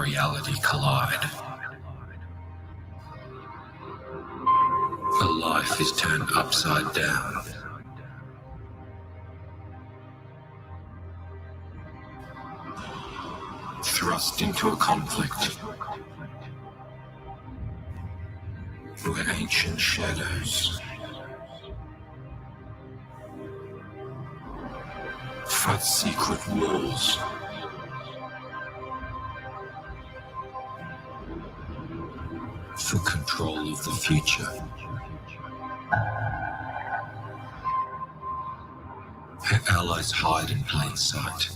reality collide. A life is turned upside down. Thrust into a conflict where ancient shadows fight secret wars. For control of the future. Her allies hide in plain sight.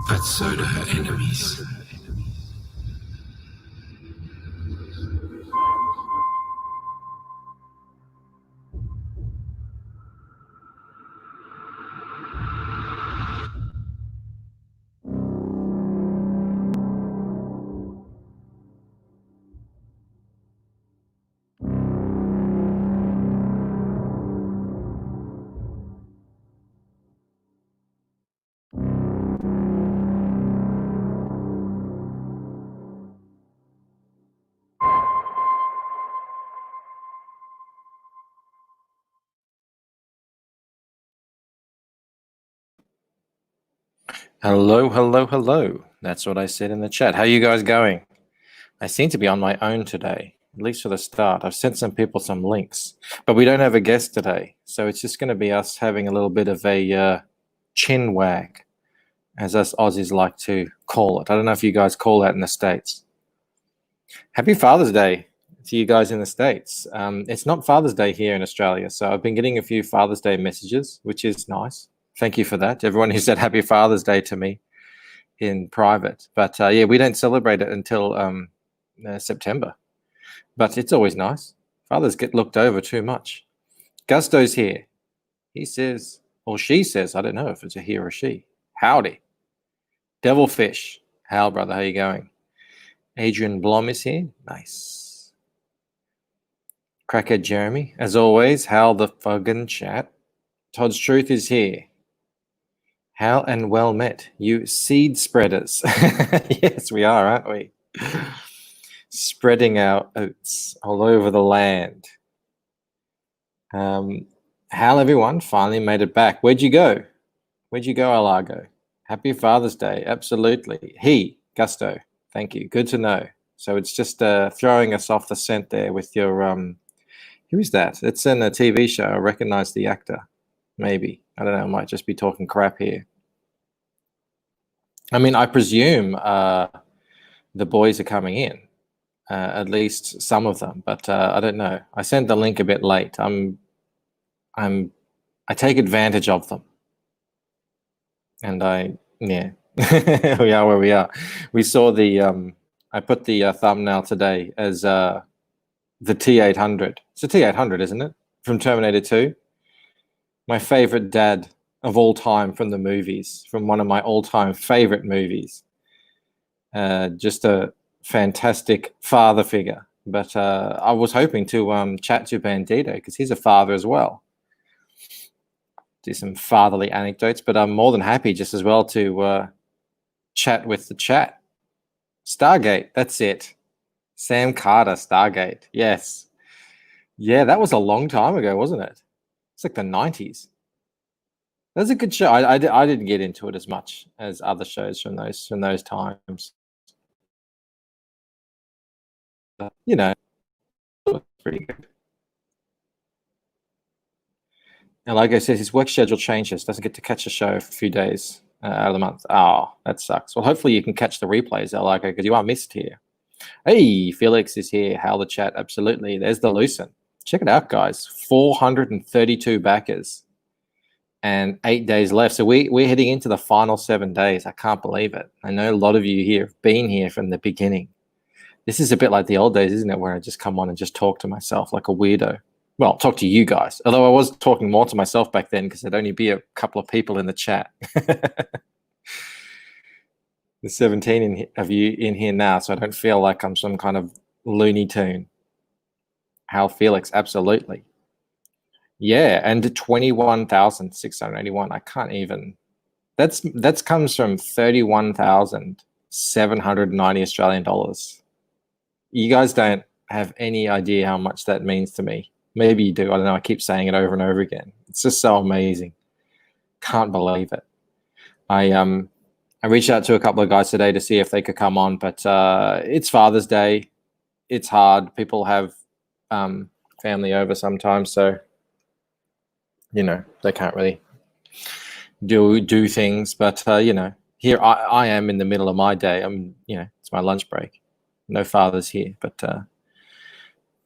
But so do her enemies. Hello, hello, hello. That's what I said in the chat. How are you guys going? I seem to be on my own today, at least for the start. I've sent some people some links, but we don't have a guest today. So it's just going to be us having a little bit of a chin wag, as us Aussies like to call it. I don't know if you guys call that in the States. Happy Father's Day to you guys in the States. It's not Father's Day here in Australia, so I've been getting a few Father's Day messages, which is nice. Thank you for that. Everyone who said Happy Father's Day to me in private. But yeah, we don't celebrate it until September. But it's always nice. Fathers get looked over too much. Gusto's here. He says, or she says, I don't know if it's a he or a she. Howdy. Devilfish. Hal, brother, how you going? Adrian Blom is here. Nice. Crackhead Jeremy. As always, Hal the fucking chat. Todd's Truth is here. Hal and well met, you seed spreaders. Yes, we are, aren't we? Spreading our oats all over the land. Hal, everyone, finally made it back. Where'd you go? Where'd you go, Alago? Happy Father's Day. Absolutely. He, Gusto. Thank you. Good to know. So it's just throwing us off the scent there with your, who is that? It's in a TV show. I recognize the actor. Maybe. I don't know. I might just be talking crap here. I mean, I presume the boys are coming in, at least some of them, but I don't know. I sent the link a bit late. I take advantage of them, and yeah, we are where we are. We saw the I put the thumbnail today as the T-800. It's a T-800, isn't it? From Terminator 2. My favorite dad of all time from the movies, from one of my all-time favorite movies. Just a fantastic father figure. But I was hoping to chat to Bandito because he's a father as well. Do some fatherly anecdotes, but I'm more than happy just as well to chat with the chat. Stargate, that's it. Sam Carter, Stargate, yes. Yeah, that was a long time ago, wasn't it? It's like the 90s. That's a good show. I didn't get into it as much as other shows from those times. You know, it was pretty good. And like I said, his work schedule changes. Doesn't get to catch a show for a few days out of the month. Oh, that sucks. Well, hopefully you can catch the replays, Alago, because you are missed here. Hey, Felix is here. How the chat? Absolutely. There's the Lucent. Check it out, guys. 432 backers and 8 days left. So we're heading into the final 7 days. I can't believe it. I know a lot of you here have been here from the beginning. This is a bit like the old days, isn't it, where I just come on and just talk to myself like a weirdo. Well, talk to you guys. Although I was talking more to myself back then because there'd only be a couple of people in the chat. There's 17 of you in here now, so I don't feel like I'm some kind of Looney Tune. Hal Felix, absolutely. Yeah, and 21,681. I can't even That's comes from 31,790 Australian dollars. You guys don't have any idea how much that means to me. Maybe you do. I don't know. I keep saying it over and over again. It's just so amazing. Can't believe it. I reached out to a couple of guys today to see if they could come on, but it's Father's Day. It's hard. People have family over sometimes, so they can't really do things. But here I am in the middle of my day. It's my lunch break. No fathers here, but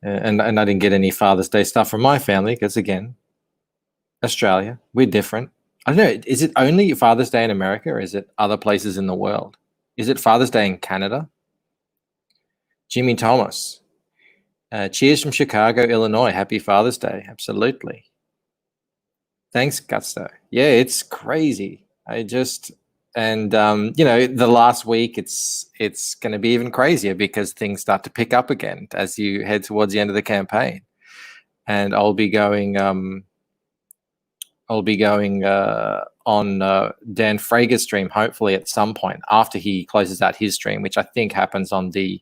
and I didn't get any Father's Day stuff from my family because, again, Australia, we're different. I don't know. Is it only Father's Day in America, or is it other places in the world? Is it Father's Day in Canada? Jimmy Thomas, cheers from Chicago, Illinois. Happy Father's Day. Absolutely. Thanks, Gusto. Yeah, it's crazy. The last week it's going to be even crazier because things start to pick up again as you head towards the end of the campaign. And I'll be going on Dan Frager's stream, hopefully at some point after he closes out his stream, which I think happens on the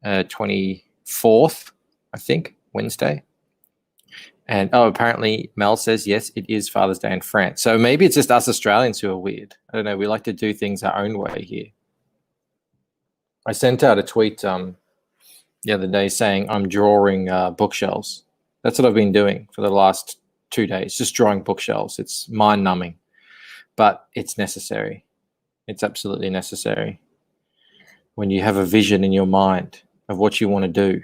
24th, I think, Wednesday. And apparently Mel says, yes, it is Father's Day in France. So maybe it's just us Australians who are weird. I don't know. We like to do things our own way here. I sent out a tweet the other day saying I'm drawing bookshelves. That's what I've been doing for the last 2 days, just drawing bookshelves. It's mind-numbing, but it's necessary. It's absolutely necessary. When you have a vision in your mind of what you want to do.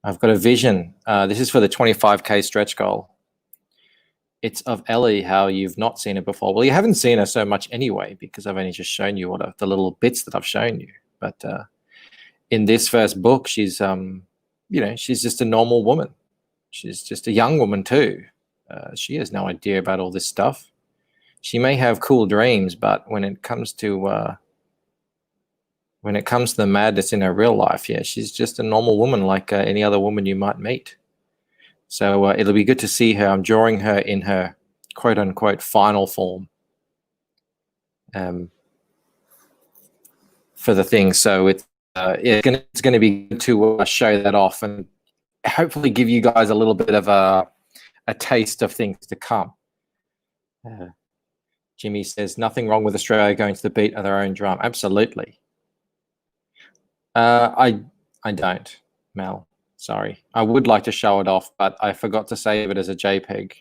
I've got a vision. This is for the 25K stretch goal. It's of Ellie, how you've not seen her before. Well, you haven't seen her so much anyway, because I've only just shown you the little bits that I've shown you. But in this first book, she's she's just a normal woman. She's just a young woman too. She has no idea about all this stuff. She may have cool dreams, but when it comes to the madness in her real life, yeah, she's just a normal woman like any other woman you might meet. So it'll be good to see her. I'm drawing her in her quote-unquote final form for the thing. So it's going to be good to show that off and hopefully give you guys a little bit of a taste of things to come. Jimmy says, nothing wrong with Australia going to the beat of their own drum. Absolutely. I don't, Mel. Sorry. I would like to show it off, but I forgot to save it as a JPEG.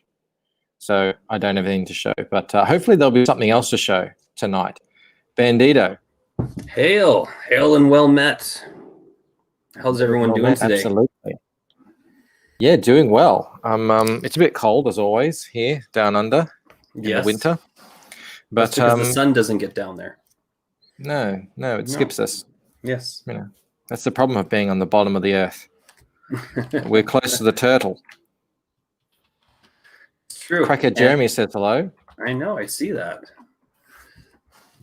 So I don't have anything to show. But hopefully there'll be something else to show tonight. Bandito. Hail and well met. How's everyone doing today? Absolutely. Yeah, doing well. It's a bit cold as always here down under in the winter. But that's because the sun doesn't get down there. No, it skips us. Yes. That's the problem of being on the bottom of the earth. We're close to the turtle. It's true. Crackhead Jeremy says hello. I know, I see that.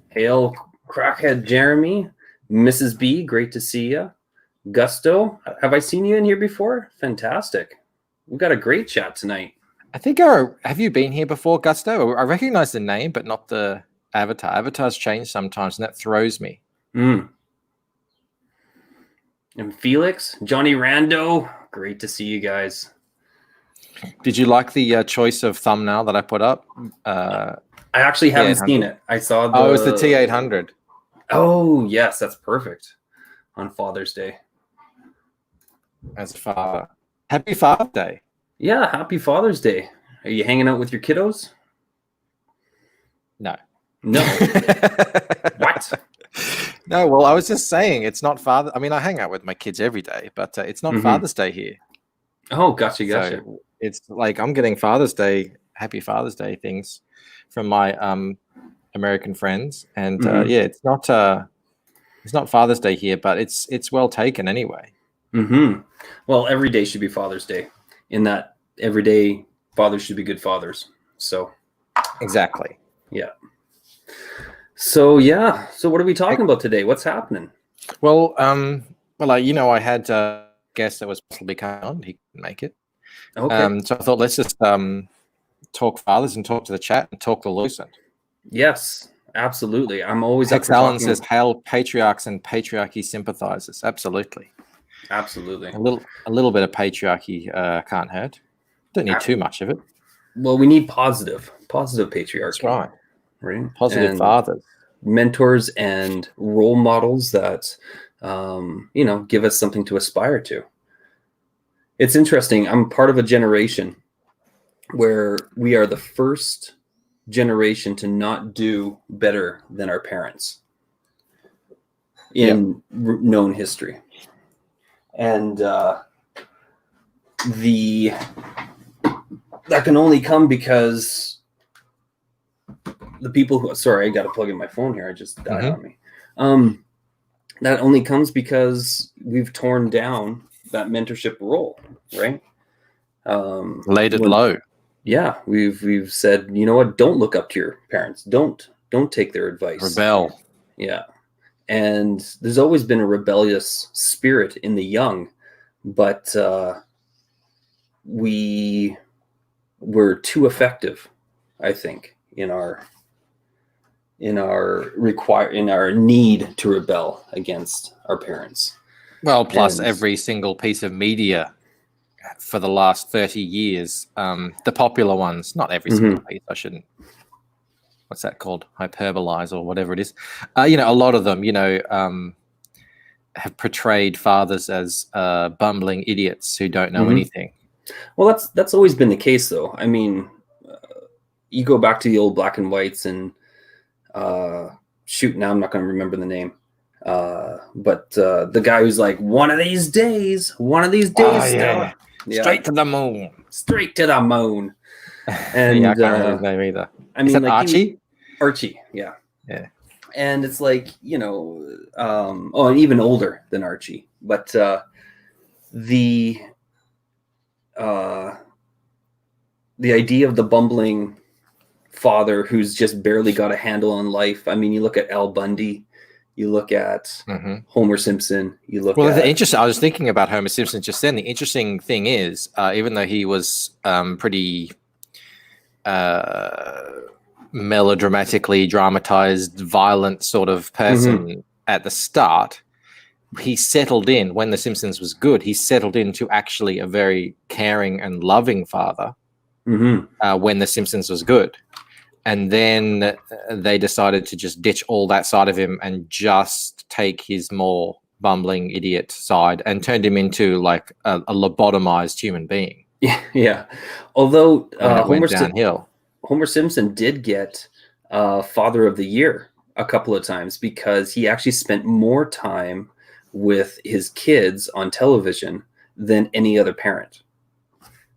Hail, Crackhead Jeremy. Mrs. B, great to see you. Gusto, have I seen you in here before? Fantastic. We've got a great chat tonight. I think have you been here before, Gusto? I recognize the name, but not the avatar. Avatars change sometimes, and that throws me. And Felix, Johnny Rando, great to see you guys. Did you like the choice of thumbnail that I put up? I actually haven't seen it. I saw the... Oh, it was the T800. Oh, yes, that's perfect on Father's Day. As a father. Happy Father's Day. Yeah, happy Father's Day. Are you hanging out with your kiddos? No. What? No, well, I was just saying it's not Father. I mean, I hang out with my kids every day, but it's not Father's Day here. Oh, gotcha. So it's like I'm getting Father's Day, Happy Father's Day things from my American friends, and yeah, it's not Father's Day here, but it's well taken anyway. Well, every day should be Father's Day. In that, every day fathers should be good fathers. So exactly. Yeah. So what are we talking about today? What's happening? Well, I had a guest that was possibly coming on. He couldn't make it. Okay. So I thought let's just talk fathers and talk to the chat and talk the Lucent. Yes, absolutely. I'm always up Tex for Allen talking. says, "Hail patriarchs and patriarchy sympathizers." Absolutely. Absolutely. A little bit of patriarchy can't hurt. Don't need too much of it. Well, we need positive patriarchy. That's right. Right. Positive And fathers. mentors and role models that, give us something to aspire to. It's interesting. I'm part of a generation where we are the first generation to not do better than our parents in known history. And that can only come because the people who, sorry, I got to plug in my phone here. I just died on me. That only comes because we've torn down that mentorship role, right? Laid it low. Yeah, we've said, you know what? Don't look up to your parents. Don't take their advice. Rebel. Yeah, and there's always been a rebellious spirit in the young, but we were too effective, I think, in our need to rebel against our parents. Well, plus every single piece of media for the last 30 years, the popular ones, not every single piece, I shouldn't, what's that called? Hyperbolize or whatever it is. A lot of them, have portrayed fathers as bumbling idiots who don't know anything. Well, that's always been the case, though. I mean, you go back to the old black and whites and shoot, now I'm not going to remember the name. But the guy who's like, one of these days, yeah. Straight to the moon. And I can't remember his name either. I mean, is that like Archie? Archie, yeah. And it's like, and even older than Archie, but the idea of the bumbling father who's just barely got a handle on life. I mean, you look at Al Bundy, you look at Homer Simpson, you look at... I was thinking about Homer Simpson just then. The interesting thing is, even though he was pretty melodramatically dramatized, violent sort of person at the start, he settled in, when The Simpsons was good, he settled into actually a very caring and loving father when The Simpsons was good. And then they decided to just ditch all that side of him and just take his more bumbling idiot side and turned him into like a lobotomized human being. Yeah. Although went downhill. Homer Simpson did get Father of the Year a couple of times because he actually spent more time with his kids on television than any other parent.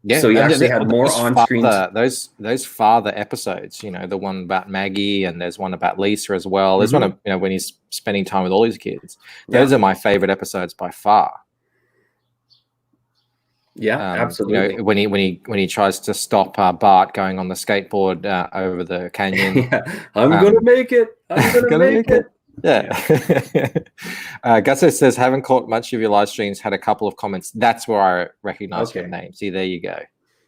Yeah, so he actually had more on-screen. Those father episodes, the one about Maggie, and there's one about Lisa as well. There's one of, when he's spending time with all his kids. Those are my favorite episodes by far. Yeah, absolutely. When he tries to stop Bart going on the skateboard over the canyon. I'm gonna make it. I'm gonna make it. Yeah. Gusso says, haven't caught much of your live streams, had a couple of comments. That's where I recognize your name. See, there you go.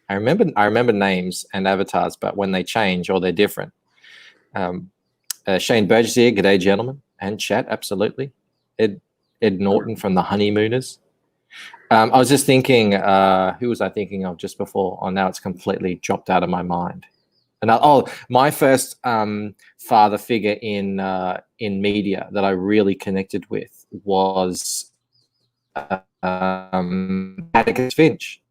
I remember names and avatars, but when they change or they're different. Shane Burgess here. G'day, gentlemen. And chat, absolutely. Ed Norton from the Honeymooners. I was just thinking, who was I thinking of just before? Oh, now it's completely dropped out of my mind. And my first father figure in media that I really connected with was Atticus Finch.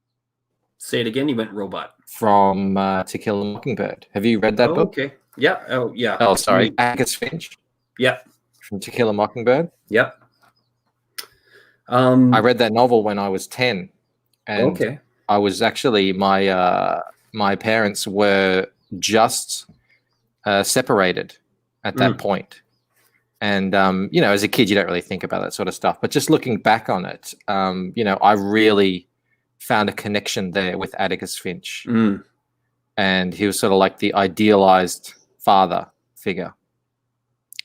Say it again. You went robot. From To Kill a Mockingbird. Have you read that book? Okay. Yeah. Oh, yeah. Oh, sorry. Atticus Finch. Yeah. From To Kill a Mockingbird. Yep. I read that novel when I was 10. And I was actually, my parents were just separated at that point. And, as a kid, you don't really think about that sort of stuff. But just looking back on it, I really found a connection there with Atticus Finch. And he was sort of like the idealized father figure.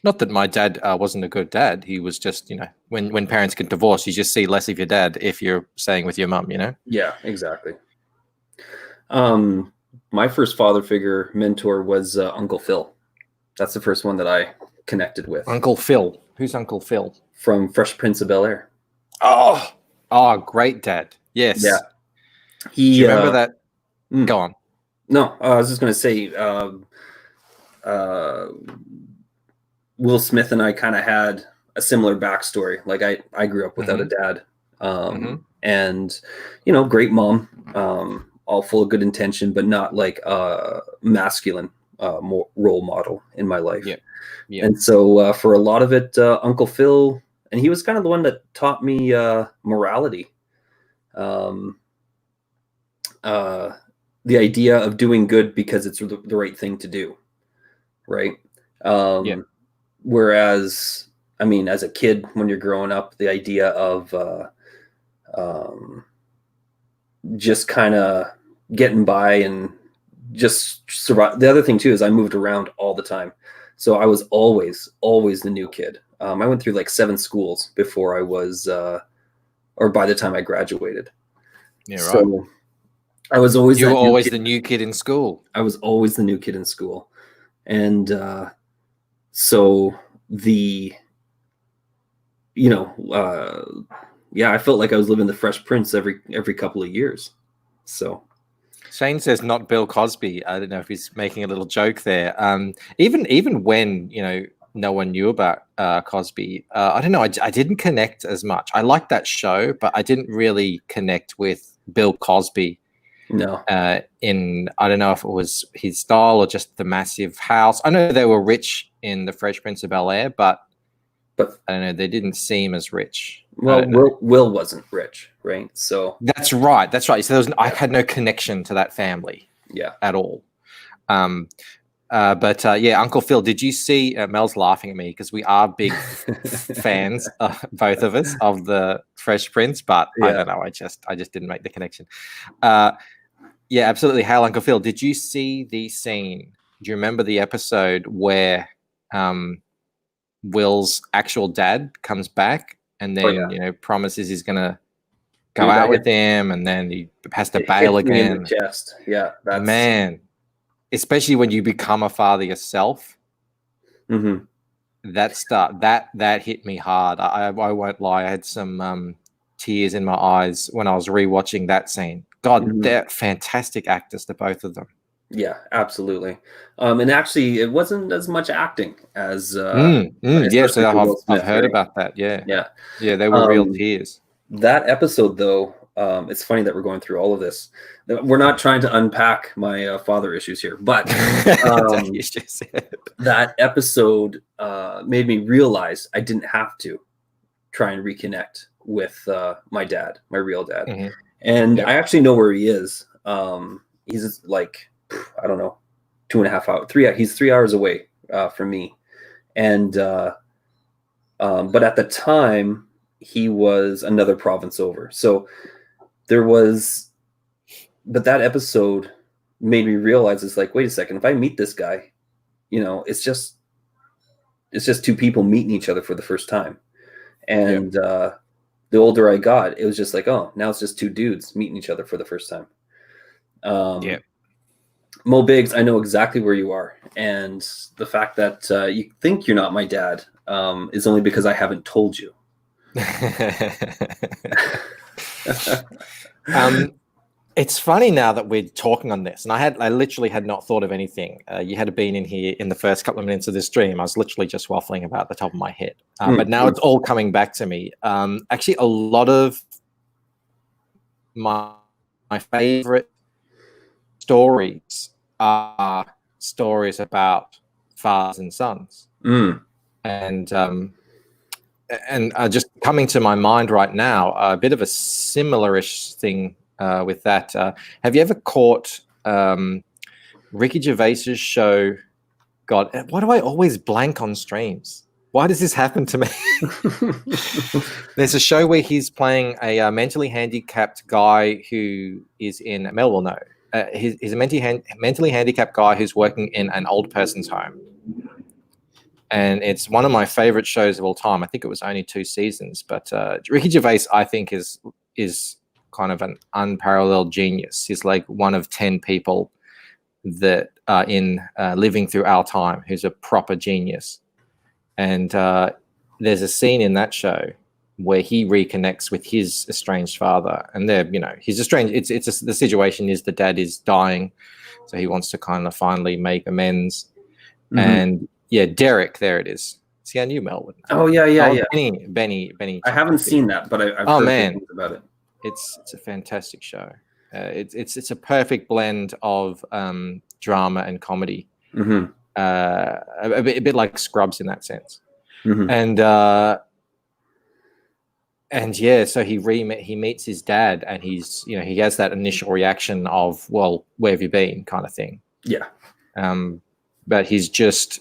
Not that my dad wasn't a good dad. He was just, when parents get divorced, you just see less of your dad if you're staying with your mum, Yeah, exactly. my first father figure mentor was Uncle Phil. That's the first one that I connected with. Uncle Phil. Who's Uncle Phil? From Fresh Prince of Bel-Air. Oh, great dad. Yes. Yeah. Do you remember that? mm. Go on. No, I was just going to say, Will Smith and I kind of had a similar backstory. Like I grew up without a dad, and great mom, all full of good intention, but not like a masculine role model in my life. Yeah. And so for a lot of it, Uncle Phil, and he was kind of the one that taught me morality. The idea of doing good because it's the right thing to do. Right. Whereas, I mean, as a kid, when you're growing up, the idea of just kind of getting by and just survive. The other thing too is I moved around all the time. So I was always the new kid. I went through like 7 schools before I was, or by the time I graduated. Yeah, right. So I was always. You were always the new kid in school. I was always the new kid in school, and so the, I felt like I was living the Fresh Prince every couple of years. So Shane says not Bill Cosby. I don't know if he's making a little joke there. Even when no one knew about Cosby, I don't know. I didn't connect as much. I liked that show, but I didn't really connect with Bill Cosby. No. I don't know if it was his style or just the massive house. I know they were rich in the Fresh Prince of Bel-Air, but I don't know. They didn't seem as rich. Well, Will wasn't rich, right? So that's right. So I had no connection to that family. Yeah. At all. But Uncle Phil, did you see? Mel's laughing at me because we are big fans, both of us, of the Fresh Prince. But I don't know. I just didn't make the connection. Yeah, absolutely. Hail, Uncle Phil. Did you see the scene? Do you remember the episode where Will's actual dad comes back and then promises he's gonna go out with him, and then he has to bail again? In the chest. Yeah, that's... Man. Especially when you become a father yourself, that hit me hard. I won't lie. I had some tears in my eyes when I was rewatching that scene. God, they're fantastic actors, the both of them. Yeah, absolutely. And actually, it wasn't as much acting as. Yes, I've heard about that. Yeah, they were real tears. That episode, though. It's funny that we're going through all of this. We're not trying to unpack my father issues here, but that episode made me realize I didn't have to try and reconnect with my dad, my real dad. And I actually know where he is. He's like, I don't know, 2.5 hours, he's 3 hours away from me. And, but at the time he was another province over. So but that episode made me realize, it's like, wait a second, if I meet this guy, it's just 2 people meeting each other for the first time. And the older I got, it was just like, oh, now it's just 2 dudes meeting each other for the first time. Mo Biggs, I know exactly where you are. And the fact that you think you're not my dad is only because I haven't told you. It's funny now that we're talking on this, and I literally had not thought of anything. You had been in here in the first couple of minutes of this stream. I was literally just waffling about the top of my head, but now it's all coming back to me. Actually, a lot of my favorite stories are stories about fathers and sons, and just coming to my mind right now, a bit of a similar-ish thing with that. Have you ever caught Ricky Gervais's show? God, why do I always blank on streams? Why does this happen to me? There's a show where he's playing a mentally handicapped guy who is in Mel will know. He's a mentally handicapped guy who's working in an old person's home. And it's one of my favorite shows of all time. I think it was only 2 seasons, but Ricky Gervais, I think, is kind of an unparalleled genius. He's like one of 10 people that are in Living Through Our Time, who's a proper genius. And there's a scene in that show where he reconnects with his estranged father, and he's estranged. The situation is the dad is dying, so he wants to kind of finally make amends. Mhm. And yeah, Derek, there it is. See, I knew Melwood. Oh yeah. Benny. I haven't seen that, but I've heard good things about it. It's a fantastic show. It's a perfect blend of drama and comedy. Mm-hmm. A bit like Scrubs in that sense. Mm-hmm. And yeah, so he meets his dad, and he has that initial reaction of, well, where have you been, kind of thing. Yeah. But he's just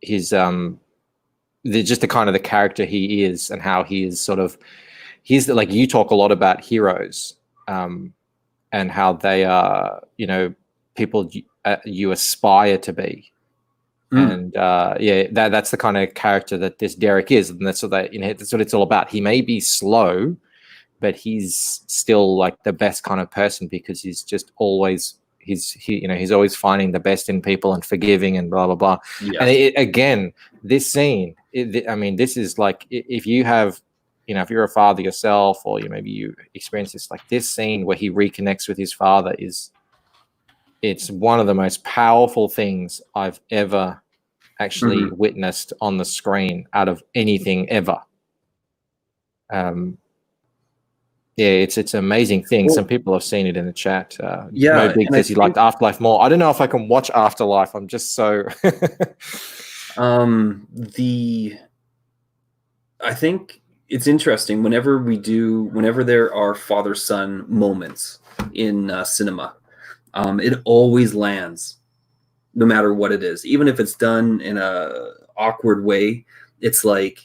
the kind of the character he is, and how he is sort of, like, you talk a lot about heroes, and how they are, people you aspire to be. And that's the kind of character that this Derek is, and that's what it's all about. He may be slow, but he's still like the best kind of person, because he's just always he's always finding the best in people and forgiving and blah blah blah. Yeah. And again, this scene, this is like, if you have, if you're a father yourself, or maybe you experience this, like this scene where he reconnects with his father it's one of the most powerful things I've ever actually witnessed on the screen out of anything ever. It's an amazing thing. Well, some people have seen it in the chat. Mo Big says he liked Afterlife more. I don't know if I can watch Afterlife. I'm just so. I think it's interesting whenever there are father-son moments in cinema. It always lands, no matter what it is. Even if it's done in a awkward way, it's like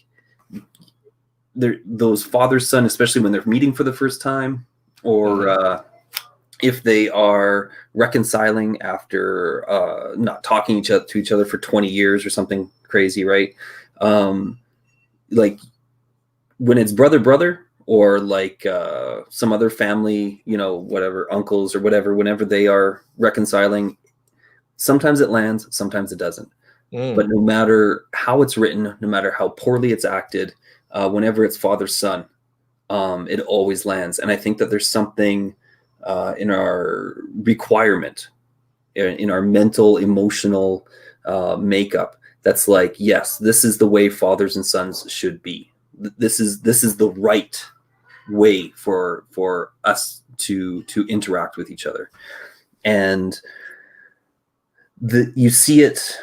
those father-son, especially when they're meeting for the first time, or if they are reconciling after not talking to each other for 20 years or something crazy, right? Like when it's brother, or like some other family, whatever, uncles or whatever, whenever they are reconciling, sometimes it lands, sometimes it doesn't. But no matter how it's written, no matter how poorly it's acted, whenever it's father-son, it always lands. And I think that there's something in our requirement, in our mental, emotional makeup, that's like, yes, this is the way fathers and sons should be. This is the right way for us to interact with each other. And you see it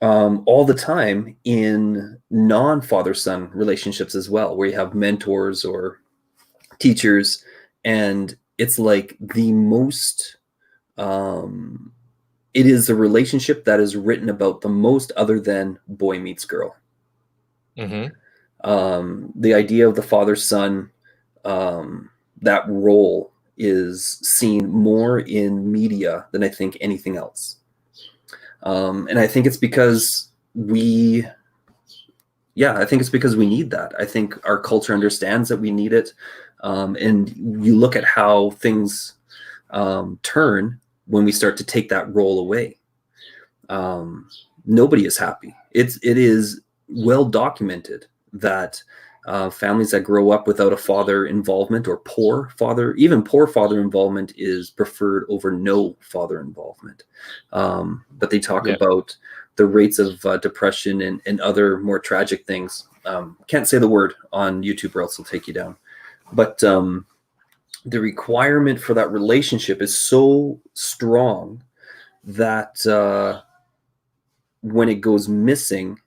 all the time in non-father-son relationships as well, where you have mentors or teachers, and it's like the most it is the relationship that is written about the most, other than Boy Meets Girl. The idea of the father-son, that role is seen more in media than I think anything else. And I think it's because we need that. I think our culture understands that we need it. And you look at how things turn when we start to take that role away. Nobody is happy. It is well documented that families that grow up without a father involvement, or poor father involvement, is preferred over no father involvement. But they talk about the rates of depression and other more tragic things. Can't say the word on YouTube or else they'll take you down. But the requirement for that relationship is so strong that when it goes missing,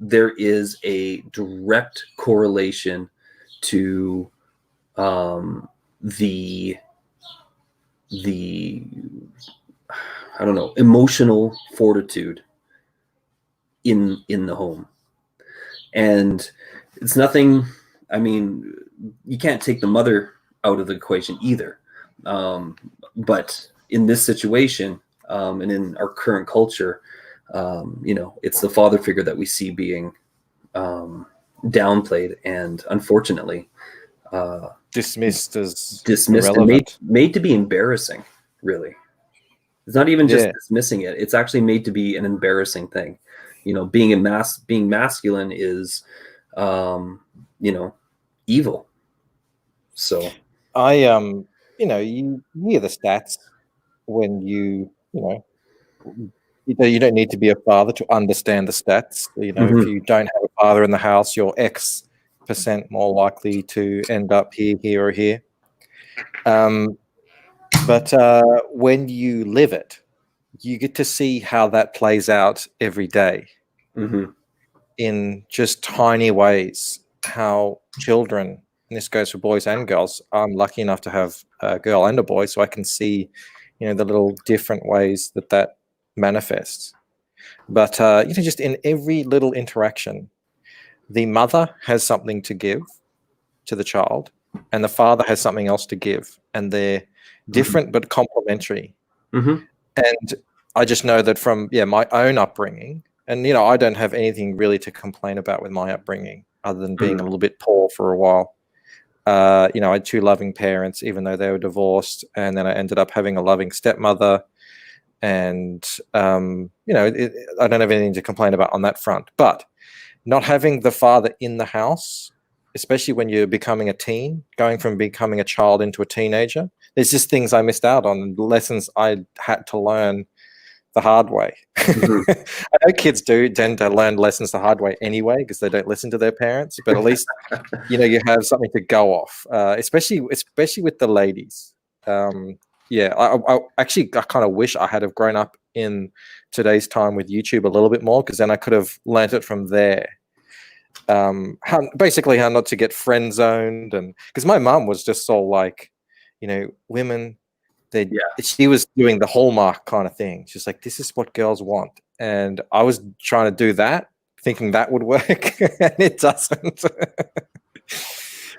there is a direct correlation to the emotional fortitude in the home. And it's nothing, you can't take the mother out of the equation either. But in this situation, and in our current culture, it's the father figure that we see being downplayed and unfortunately dismissed and made to be embarrassing, really. It's not even just Yeah. dismissing it. It's actually made to be an embarrassing thing. You know, being masculine is, you know, evil. So, You hear the stats when you don't need to be a father to understand the stats. If you don't have a father in the house, you're X% more likely to end up here, or here. But when you live it, you get to see how that plays out every day in just tiny ways. How children, and this goes for boys and girls. I'm lucky enough to have a girl and a boy, so I can see, the little different ways that manifests. But just in every little interaction, the mother has something to give to the child, and the father has something else to give, and they're different but complementary. And I just know that from my own upbringing, and I don't have anything really to complain about with my upbringing, other than being a little bit poor for a while. I had two loving parents, even though they were divorced, and then I ended up having a loving stepmother. And I don't have anything to complain about on that front. But not having the father in the house, especially when you're becoming a teen, going from becoming a child into a teenager, there's just things I missed out on, lessons I had to learn the hard way. I know kids do tend to learn lessons the hard way anyway, because they don't listen to their parents, but at least you have something to go off, especially with the ladies. I actually kind of wish I had have grown up in today's time with YouTube a little bit more, because then I could have learnt it from there. How not to get friend zoned, and because my mum was just so like, women. She was doing the Hallmark kind of thing. She's like, this is what girls want. And I was trying to do that, thinking that would work, and it doesn't.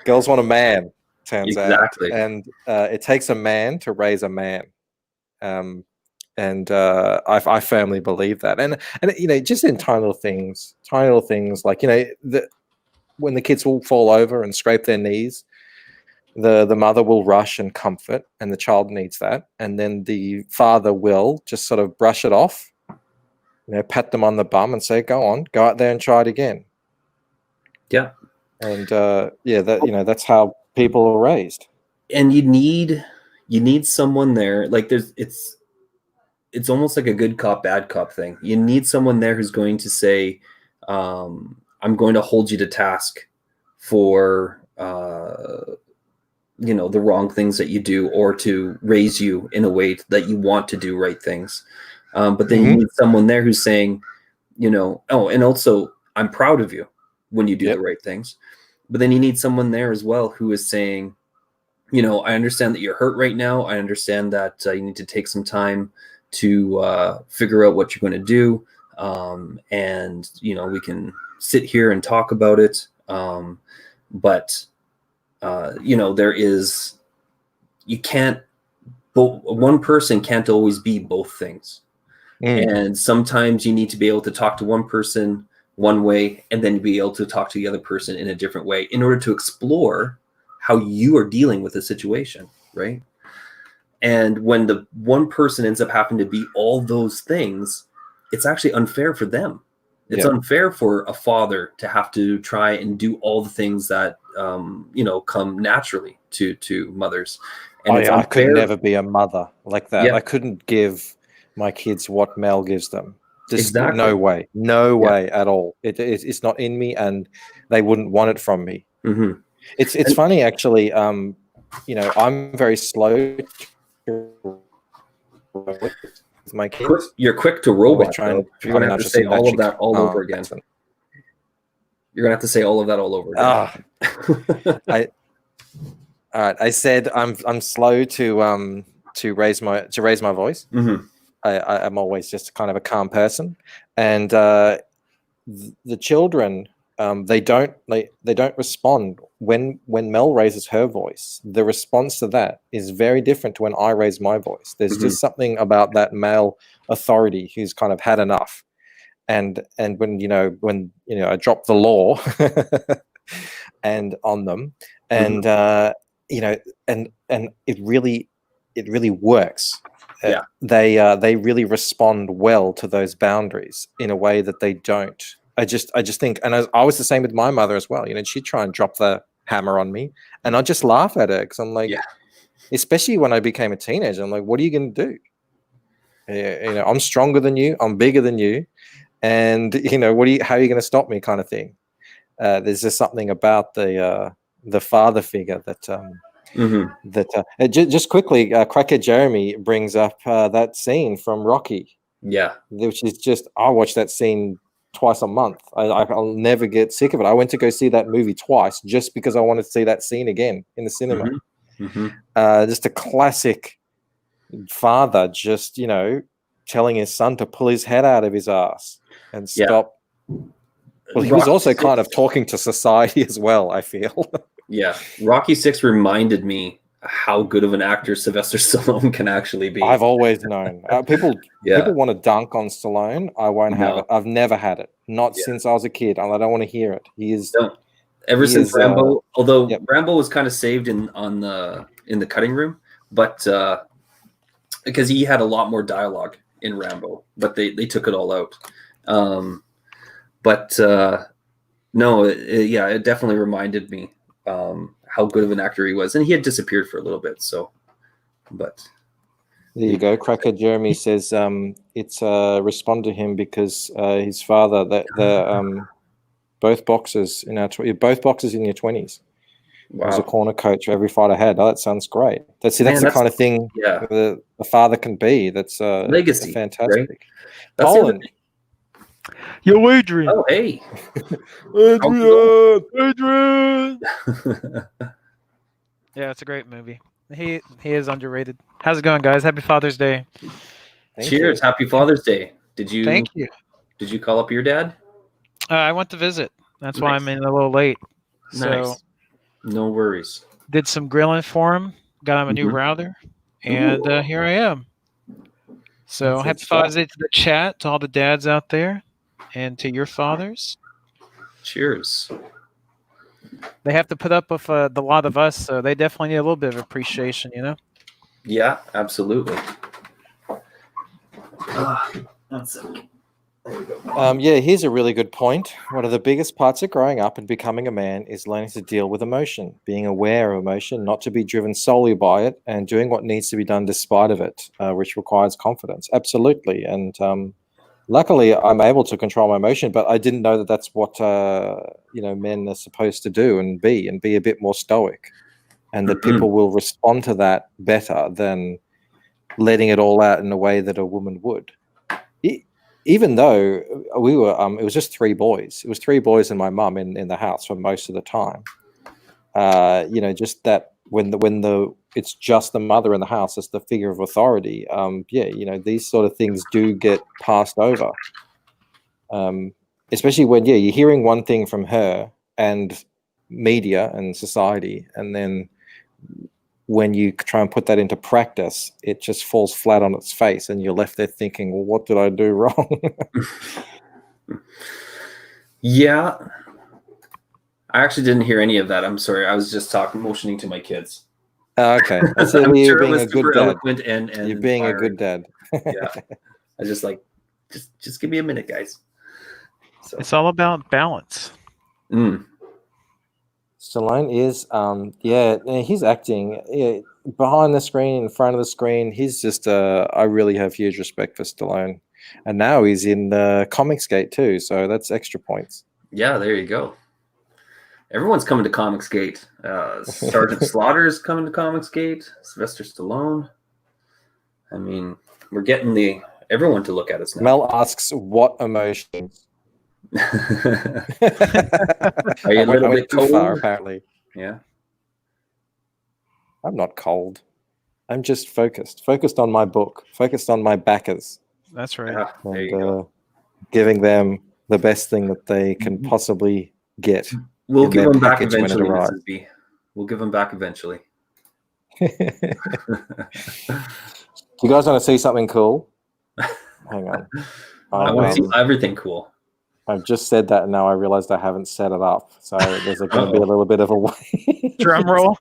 Girls want a man, turns out. And it takes a man to raise a man. I firmly believe that. And just in tiny little things like, when the kids will fall over and scrape their knees, the mother will rush and comfort, and the child needs that. And then the father will just sort of brush it off, pat them on the bum and say, go on, go out there and try it again. Yeah. And that's how people are raised. And you need someone there. Like it's almost like a good cop, bad cop thing. You need someone there who's going to say, I'm going to hold you to task for, the wrong things that you do, or to raise you in a way that you want to do right things. But then you need someone there who's saying, and also, I'm proud of you when you do the right things. But then you need someone there as well who is saying, I understand that you're hurt right now. I understand that you need to take some time to figure out what you're going to do. And, we can sit here and talk about it. But one person can't always be both things. And sometimes you need to be able to talk to one person one way, and then be able to talk to the other person in a different way, in order to explore how you are dealing with the situation, right? And when the one person ends up having to be all those things, it's actually unfair for them. It's unfair for a father to have to try and do all the things that come naturally to mothers. And I could never be a mother like that. I couldn't give my kids what Mel gives them. Just no way at all. It's not in me, and they wouldn't want it from me. It's funny, actually. I'm very slow with my kids. You're quick to robot. You're going to have to say all of that all over again. You're going to have to say all of that all over again. I said I'm slow to raise my voice. I'm always just kind of a calm person, and the children they don't respond when Mel raises her voice. The response to that is very different to when I raise my voice. There's just something about that male authority who's kind of had enough, and when I drop the law and on them, and and it really works. they really respond well to those boundaries in a way that they don't. I just think, and I was the same with my mother as well. She'd try and drop the hammer on me, and I'd just laugh at her because I'm like, especially when I became a teenager, I'm like, what are you going to do? I'm stronger than you, I'm bigger than you, and how are you going to stop me, kind of thing. There's just something about the father figure that just quickly, Crackhead Jeremy brings up that scene from Rocky. Yeah, which is just, I watch that scene twice a month. I'll never get sick of it. I went to go see that movie twice just because I wanted to see that scene again in the cinema. Just a classic father, just telling his son to pull his head out of his ass and stop. Well, he was also kind of talking to society as well, I feel. Yeah, Rocky 6 reminded me how good of an actor Sylvester Stallone can actually be. I've always known. People want to dunk on Stallone. I won't have it. I've never had it. Not since I was a kid. I don't want to hear it. He is ever since Rambo. Although Rambo was kind of saved in the cutting room, but because he had a lot more dialogue in Rambo, but they took it all out. It definitely reminded me how good of an actor he was, and he had disappeared for a little bit. So, but there you go. Cracker Jeremy says it's respond to him because his father both boxers in your 20s. Wow. Was a corner coach every fight I had. Oh, that sounds great. That's the kind of thing the father can be. That's legacy. Fantastic. Right? Poland. Yo, Adrian. Oh, hey. Adrian. Yeah, it's a great movie. He is underrated. How's it going, guys? Happy Father's Day. Cheers. Happy Father's Day. Thank you. Did you call up your dad? I went to visit. That's why I'm in a little late. Nice. So no worries. Did some grilling for him. Got him a new router. And here I am. So happy Father's Day to the chat, to all the dads out there, and to your fathers. Cheers. They have to put up with the lot of us, so they definitely need a little bit of appreciation, Yeah, absolutely. Here's a really good point. One of the biggest parts of growing up and becoming a man is learning to deal with emotion, being aware of emotion, not to be driven solely by it, and doing what needs to be done despite of it, which requires confidence. Absolutely. And luckily, I'm able to control my emotion, but I didn't know that that's what men are supposed to do and be a bit more stoic, and that people will respond to that better than letting it all out in a way that a woman would. Even though we were, it was just 3 boys. It was 3 boys and my mum in the house for most of the time. Just that when it's just the mother in the house as the figure of authority. These sort of things do get passed over. Especially when you're hearing one thing from her and media and society, and then when you try and put that into practice, it just falls flat on its face, and you're left there thinking, well, what did I do wrong? Yeah. I actually didn't hear any of that. I'm sorry. I was just motioning to my kids. Okay. So you're being a good dad. And you're being a good dad. Yeah. I was just like, just give me a minute, guys. So. It's all about balance. Stallone is, he's acting behind the screen, in front of the screen. He's just, I really have huge respect for Stallone. And now he's in Comicsgate too, so that's extra points. Yeah, there you go. Everyone's coming to Comicsgate. Sergeant Slaughter's coming to Comicsgate. Sylvester Stallone. I mean, we're getting everyone to look at us now. Mel asks, what emotions? Are you a little bit cold? Too far, apparently. Yeah. I'm not cold. I'm just focused on my book, focused on my backers. That's right. Yeah, there you go. Giving them the best thing that they can possibly get. We'll give them back eventually, Mrs. B. We'll give them back eventually. You guys want to see something cool? Hang on. I want to see everything cool. I've just said that, and now I realized I haven't set it up. So there's going to be a little bit of a wait. Drum roll.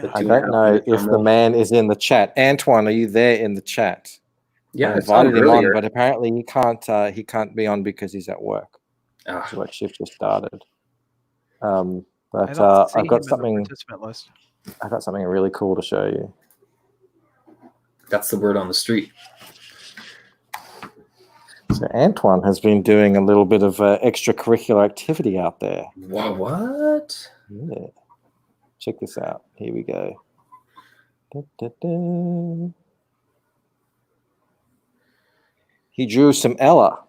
The I 2.5 don't know minute if the drum roll. man is in the chat. Antoine, are you there in the chat? Yeah, I I saw him invited him earlier. on, but apparently he can't. He can't be on because he's at work. Ah, His work shift just started. I But don't see I've him got in the something. participant list. I've got something really cool to show you. that's the word on the street. So Antoine has been doing a little bit of extracurricular activity out there. What? Yeah. Check this out. Here we go. Da, da, da. He drew some Ella.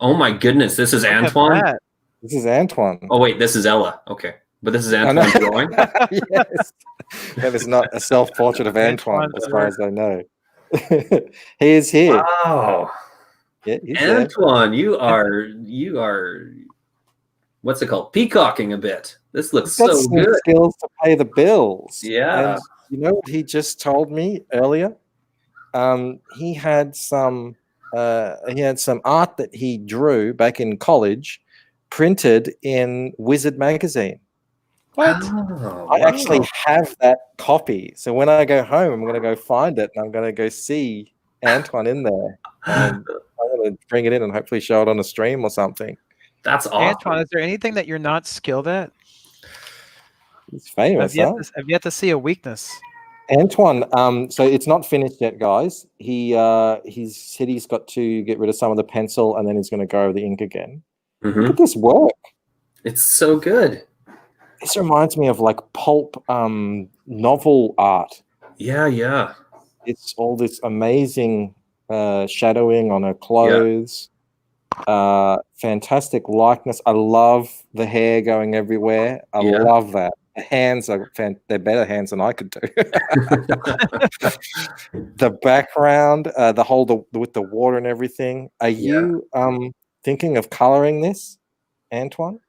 Oh my goodness, this is Look at Antoine? that. This is Antoine. Oh wait, this is Ella. Okay. But this is I know. Antoine drawing? Yes. That is not a self-portrait of Antoine, Antoine's as far as I know. He is here. Wow. Yeah, he's there. Antoine, you are what's it called? Peacocking a bit. This looks He's got so some good. skills to pay the bills. Yeah. And you know what he just told me earlier? He had some art that he drew back in college, printed in Wizard magazine. What? Oh, I actually wow. have that copy. So when I go home, I'm going to go find it and I'm going to go see Antoine in there. And I'm going to bring it in and hopefully show it on a stream or something. That's awesome. Antoine, is there anything that you're not skilled at? He's famous, I've yet to see a weakness. Antoine, so it's not finished yet, guys. He said he's got to get rid of some of the pencil and then he's going to go over the ink again. Look Mhm. at this work. It's so good. This reminds me of like pulp novel art. Yeah. It's all this amazing shadowing on her clothes. Fantastic likeness. I love the hair going everywhere. I Yeah. love that. The hands are they're better hands than I could do. The background, with the water and everything. Are you thinking of coloring this, Antoine?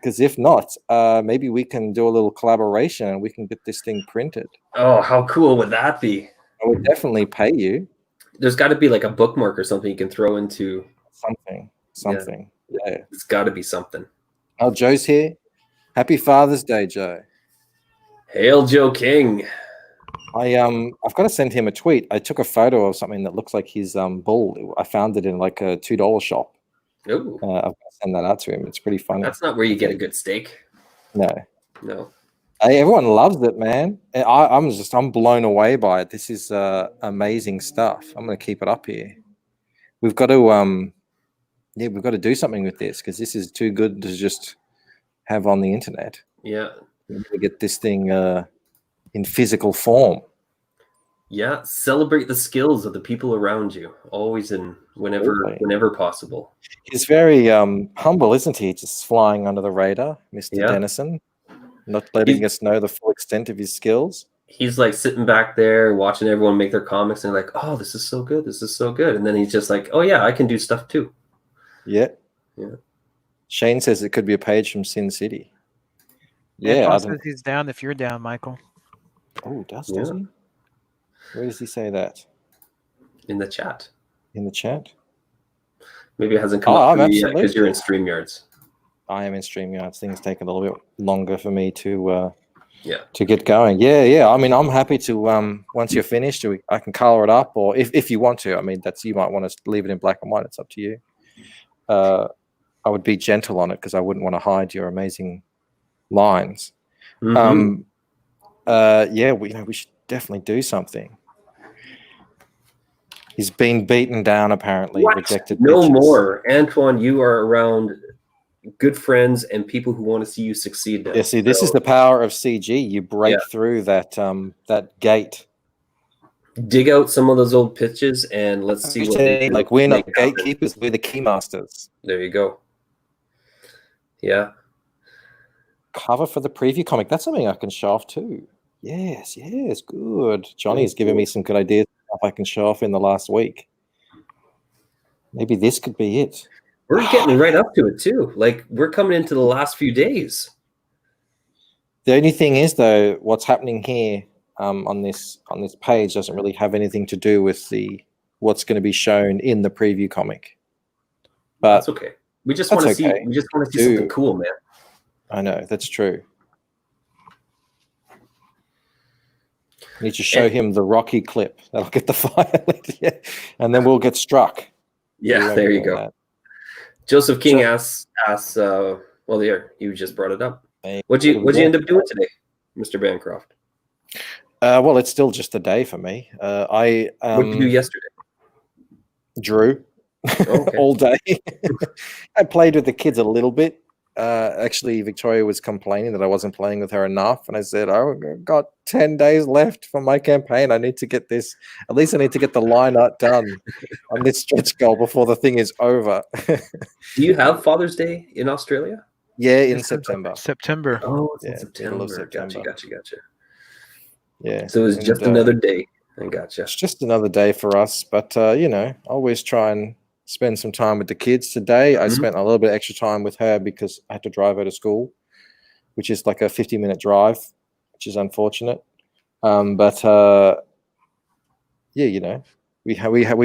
Because if not, maybe we can do a little collaboration and we can get this thing printed. Oh, how cool would that be? I would definitely pay you There's got to be like a bookmark or something you can throw into. something. Yeah. It's got to be something. Oh, Joe's here. Happy Father's Day, Joe. Hail Joe King. I've got to send him a tweet. I took a photo of something that looks like his bull. I found it in like a $2 shop. Ooh, I've got to send that out to him. It's pretty funny. that's not where you get a good steak. No. No. Hey, everyone loves it, man. I'm blown away by it. This is amazing stuff. I'm going to keep it up here. We've got to we've got to do something with this because this is too good to just have on the internet. Yeah. We need to get this thing in physical form. Yeah. Celebrate the skills of the people around you. Always and Absolutely. whenever possible. He's very humble, isn't he? Just flying under the radar, Mr. Yeah. Dennison, not letting us know the full extent of his skills. He's like sitting back there watching everyone make their comics and like, oh, this is so good. This is so good. And then he's just like, oh yeah, I can do stuff too. Yeah. Yeah. Shane says it could be a page from Sin City. Yeah. Antoine says he's down if you're down, Michael. Oh, does Yeah. he? Where does he say that? In the chat. In the chat? Maybe it hasn't come Oh, up for I'm you yet because you're in absolutely. StreamYards. I am in StreamYards. Things take a little bit longer for me to Yeah. to get going. Yeah. I mean, I'm happy to once you're finished, I can color it up, or if you want to. I mean, you might want to leave it in black and white. It's up to you. I would be gentle on it because I wouldn't want to hide your amazing lines. Mhm. Yeah, we should definitely do something. He's been beaten down, apparently. What? Rejected. No bitches. more. Antoine, you are around good friends and people who want to see you succeed now. Yeah, see, this is the power of CG. You break Yeah. through that gate. Dig out some of those old pitches and let's see what we can Like, we're not make the happen. gatekeepers, we're the keymasters. There you go. Yeah. Cover for the preview comic. That's something I can show off too. Yes, good. Johnny's given me some good ideas of stuff I can show off in the last week. Maybe this could be it. We're getting right up to it too. Like we're coming into the last few days. The only thing is, though, what's happening here on this page doesn't really have anything to do with what's going to be shown in the preview comic. But That's okay. We just want to that's see. okay. We just want to see something cool, man. I know that's true. You need to show him the Rocky clip. That'll get the fire lit. Yeah. And then we'll get struck. Yeah, there you go. Joseph King asks, well, there, you just brought it up. What'd you end up doing today, Mr. Bancroft? Well, it's still just a day for me. What did you do yesterday? Drew all day. I played with the kids a little bit. Actually, Victoria was complaining that I wasn't playing with her enough, and I said, "I've got 10 days left for my campaign. I need to get this. At least I need to get the line art done on this stretch goal before the thing is over." Do you have Father's Day in Australia? Yeah, in September. September. Oh, it's in Yeah, September. middle of September. Gotcha. Yeah. So it's just another day. I gotcha. It's just another day for us, but always try and spend some time with the kids. Today, I spent a little bit extra time with her because I had to drive her to school, which is like a 50-minute drive, which is unfortunate. We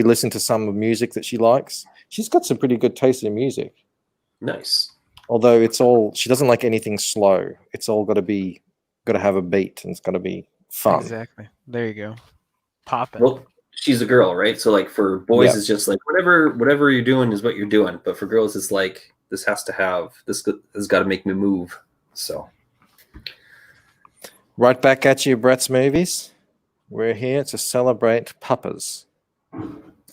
listen to some music that she likes. She's got some pretty good taste in music. Nice. Although she doesn't like anything slow. It's all got to have a beat, and it's got to be fun. Exactly. There you go. Popping. Well, she's a girl, right? So like for boys, it's just like whatever you're doing is what you're doing. But for girls, it's like this has got to make me move. So right back at you, Brett's Movies. We're here to celebrate puppas.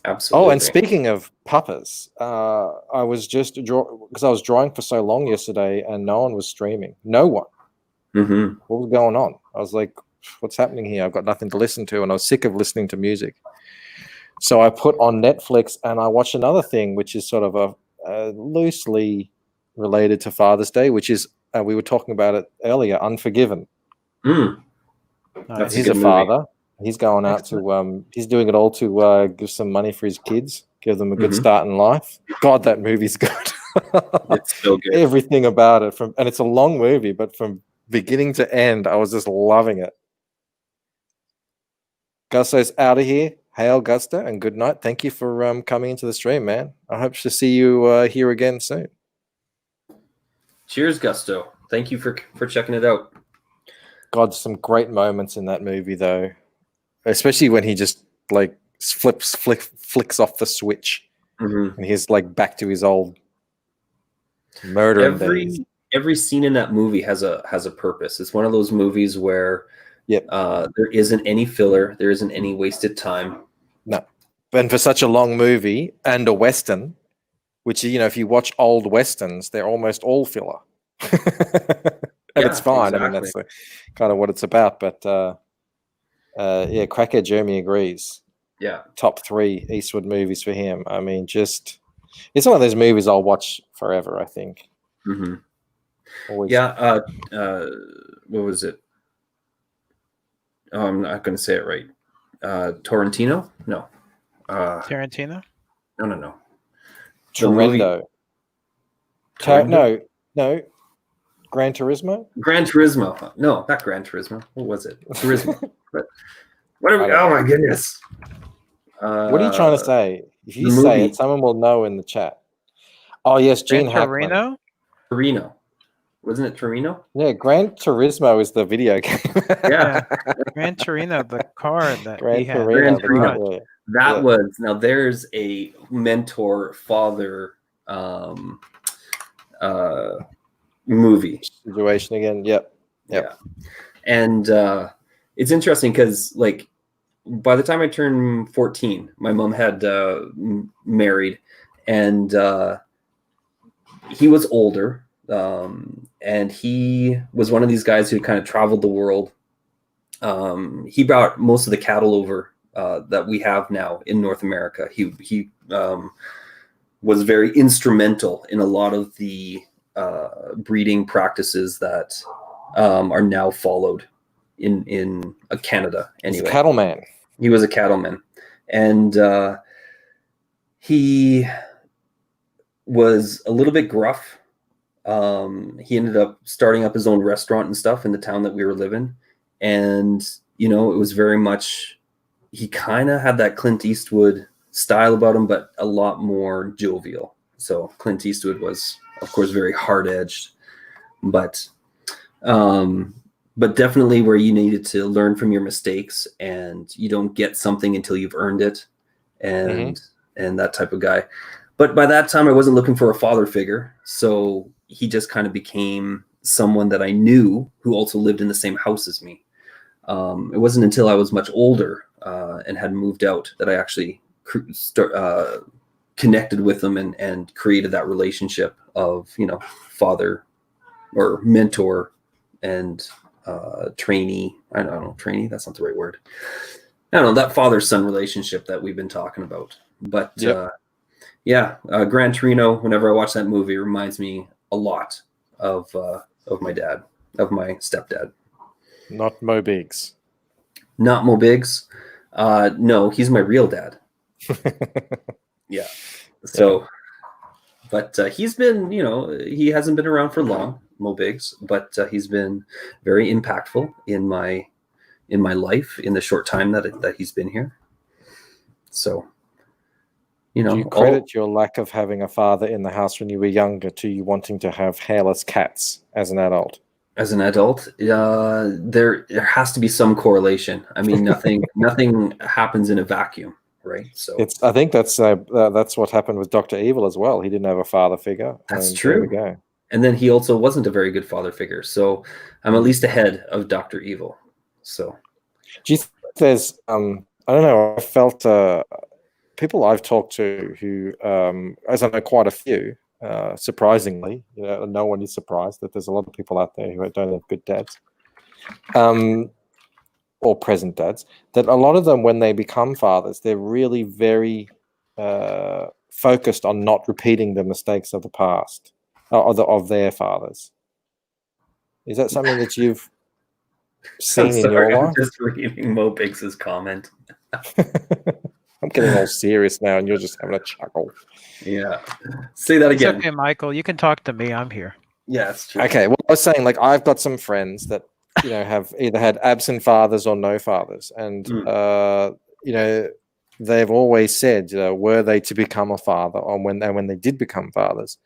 Absolutely. Oh, and speaking of puppas, I was just because I was drawing for so long yesterday, and no one was streaming. No one. Mm-hmm. What was going on? I was like, what's happening here? I've got nothing to listen to, and I was sick of listening to music. So I put on Netflix and I watched another thing, which is sort of a loosely related to Father's Day, which is we were talking about it earlier, Unforgiven. That's He's a father. He's going out to he's doing it all to give some money for his kids, give them a good start in life. God, that movie's good. It's so good. Everything about it, and it's a long movie, but from beginning to end, I was just loving it. Gusto's out of here. Hail, Gusto, and good night. Thank you for coming into the stream, man. I hope to see you here again soon. Cheers, Gusto. Thank you for checking it out. God, some great moments in that movie, though, especially when he just like flicks off the switch, and he's like back to his old murdering days. Every scene in that movie has a purpose. It's one of those movies where there isn't any filler, there isn't any wasted time. No, and for such a long movie and a Western, which if you watch old Westerns, they're almost all filler. And it's fine. Exactly. I mean, that's kind of what it's about. But Crackhead Jeremy agrees. Yeah, top 3 Eastwood movies for him. I mean, it's one of those movies I'll watch forever, I think. Always. Yeah. What was it? Oh, I'm not going to say it right. Tarantino? No. Tarantino? No. Torrendo. No. Gran Turismo? Gran Turismo. No, not Gran Turismo. What was it? Turismo. But whatever. Oh my goodness. What are you trying to say? If you say it, someone will know in the chat. Oh yes, Gene Hackman. Torino. Wasn't it Torino? Yeah, Gran Turismo is the video game. Yeah, Gran Torino, the car that he had. Gran Torino. That was, now there's a mentor father movie situation again. Yep. Yeah. And it's interesting because like by the time I turned 14, my mom had married, and he was older. And he was one of these guys who kind of traveled the world. He brought most of the cattle over that we have now in North America. He was very instrumental in a lot of the breeding practices that are now followed in Canada. Anyway, he's a cattleman. He was a cattleman, and he was a little bit gruff. He ended up starting up his own restaurant and stuff in the town that we were living. And, it was very much, he kind of had that Clint Eastwood style about him, but a lot more jovial. So Clint Eastwood was, of course, very hard edged, but but definitely where you needed to learn from your mistakes, and you don't get something until you've earned it, and that type of guy. But by that time, I wasn't looking for a father figure, so he just kind of became someone that I knew who also lived in the same house as me. It wasn't until I was much older and had moved out that I actually connected with him and created that relationship of, father or mentor and trainee. I don't know, trainee, that's not the right word. I don't know, that father-son relationship that we've been talking about. But Gran Torino, whenever I watch that movie, reminds me a lot of my dad, of my stepdad. Not Mo Biggs. Not Mo Biggs. No, he's my real dad. Yeah. So, but he's been, he hasn't been around for long, Mo Biggs, but he's been very impactful in my life in the short time that he's been here. So, do you credit your lack of having a father in the house when you were younger to you wanting to have hairless cats as an adult? As an adult, there has to be some correlation. I mean, nothing happens in a vacuum, right? So I think that's what happened with Dr. Evil as well. He didn't have a father figure. That's true. There we go. And then he also wasn't a very good father figure. So I'm at least ahead of Dr. Evil. So do you think there's I don't know, I felt people I've talked to who as I know quite a few, surprisingly, no one is surprised that there's a lot of people out there who don't have good dads, or present dads, that a lot of them, when they become fathers, they're really very focused on not repeating the mistakes of the past, of their fathers. Is that something that you've seen in your life? I'm just reading Mo Biggs's comment. I'm getting all serious now, and you're just having a chuckle. Yeah. Say that again. It's okay, Michael. You can talk to me. I'm here. Yeah, it's true. Okay. Well, I was saying, I've got some friends that, have either had absent fathers or no fathers. And, they've always said, were they to become a father, or when they did become fathers,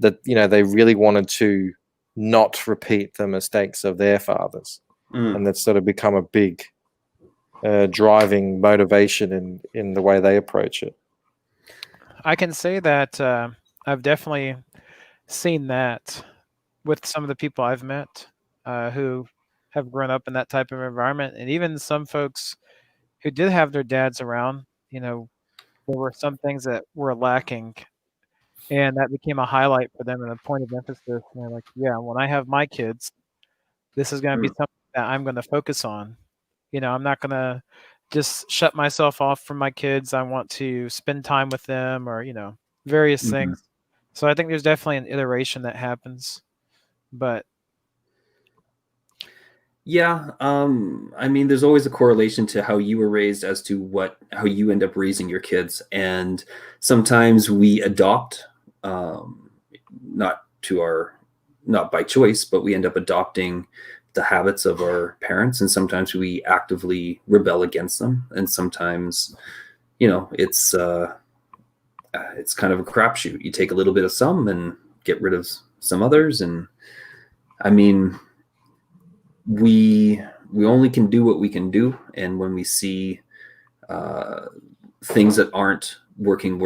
that, they really wanted to not repeat the mistakes of their fathers. And that's sort of become a big driving motivation in the way they approach it. I can say that I've definitely seen that with some of the people I've met who have grown up in that type of environment, and even some folks who did have their dads around. There were some things that were lacking, and that became a highlight for them and a point of emphasis. And they're like, "Yeah, when I have my kids, this is going to be something that I'm going to focus on. I'm not going to just shut myself off from my kids. I want to spend time with them, or various things." So I think there's definitely an iteration that happens, but yeah, I mean, there's always a correlation to how you were raised as to how you end up raising your kids, and sometimes we adopt, not by choice, but we end up adopting the habits of our parents, and sometimes we actively rebel against them, and sometimes it's kind of a crapshoot. You take a little bit of some and get rid of some others, and I mean, we only can do what we can do, and when we see things that aren't working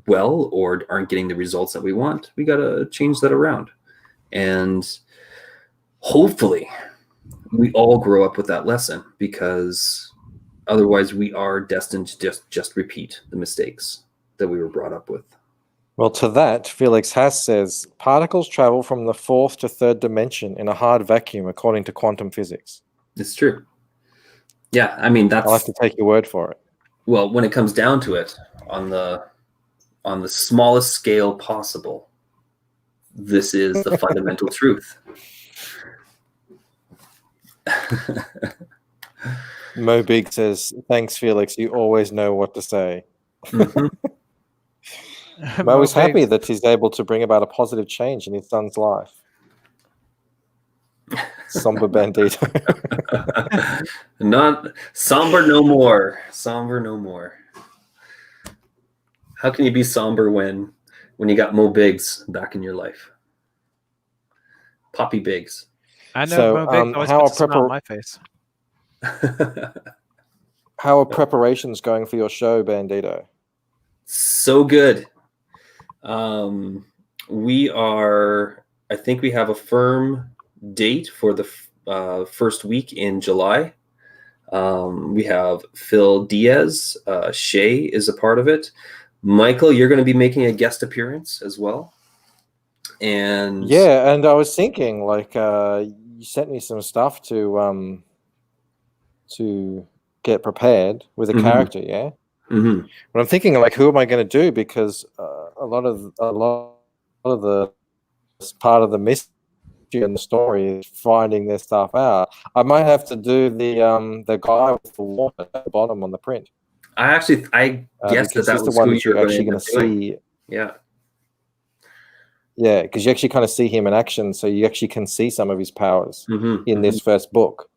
well or aren't getting the results that we want, we got to change that around. And hopefully we all grow up with that lesson, because otherwise we are destined to just repeat the mistakes that we were brought up with. Well, to that, Felix Haas says, particles travel from the fourth to third dimension in a hard vacuum, according to quantum physics. It's true. Yeah, I mean, I'll have to take your word for it. Well, when it comes down to it, on the smallest scale possible, this is the fundamental truth. Mo Big says, thanks, Felix. You always know what to say. Mo is happy that he's able to bring about a positive change in his son's life. Somber Bandito. Not somber no more. Somber no more. How can you be somber when you got Mo Biggs back in your life? Poppy Biggs. I know So, Mo Biggs always how puts are a smile on prepar- my face. how are preparations going for your show, Bandito? So good. We are, I think we have a firm date for the first week in July. We have Phil Diaz. Shay is a part of it. Michael, you're going to be making a guest appearance as well. And Yeah, and I was thinking, like, you sent me some stuff to get prepared with a Mhm. character, yeah. Mhm. But I'm thinking, like, who am I going to do? Because a lot of the part of the mystery in the story is finding this stuff out. I might have to do the guy with the water at the bottom on the print, I guessed because that he's the was one who that you were you're going to actually end going up to doing. see. Yeah. Yeah, because you actually kind of see him in action, so you actually can see some of his powers Mhm. in this first book.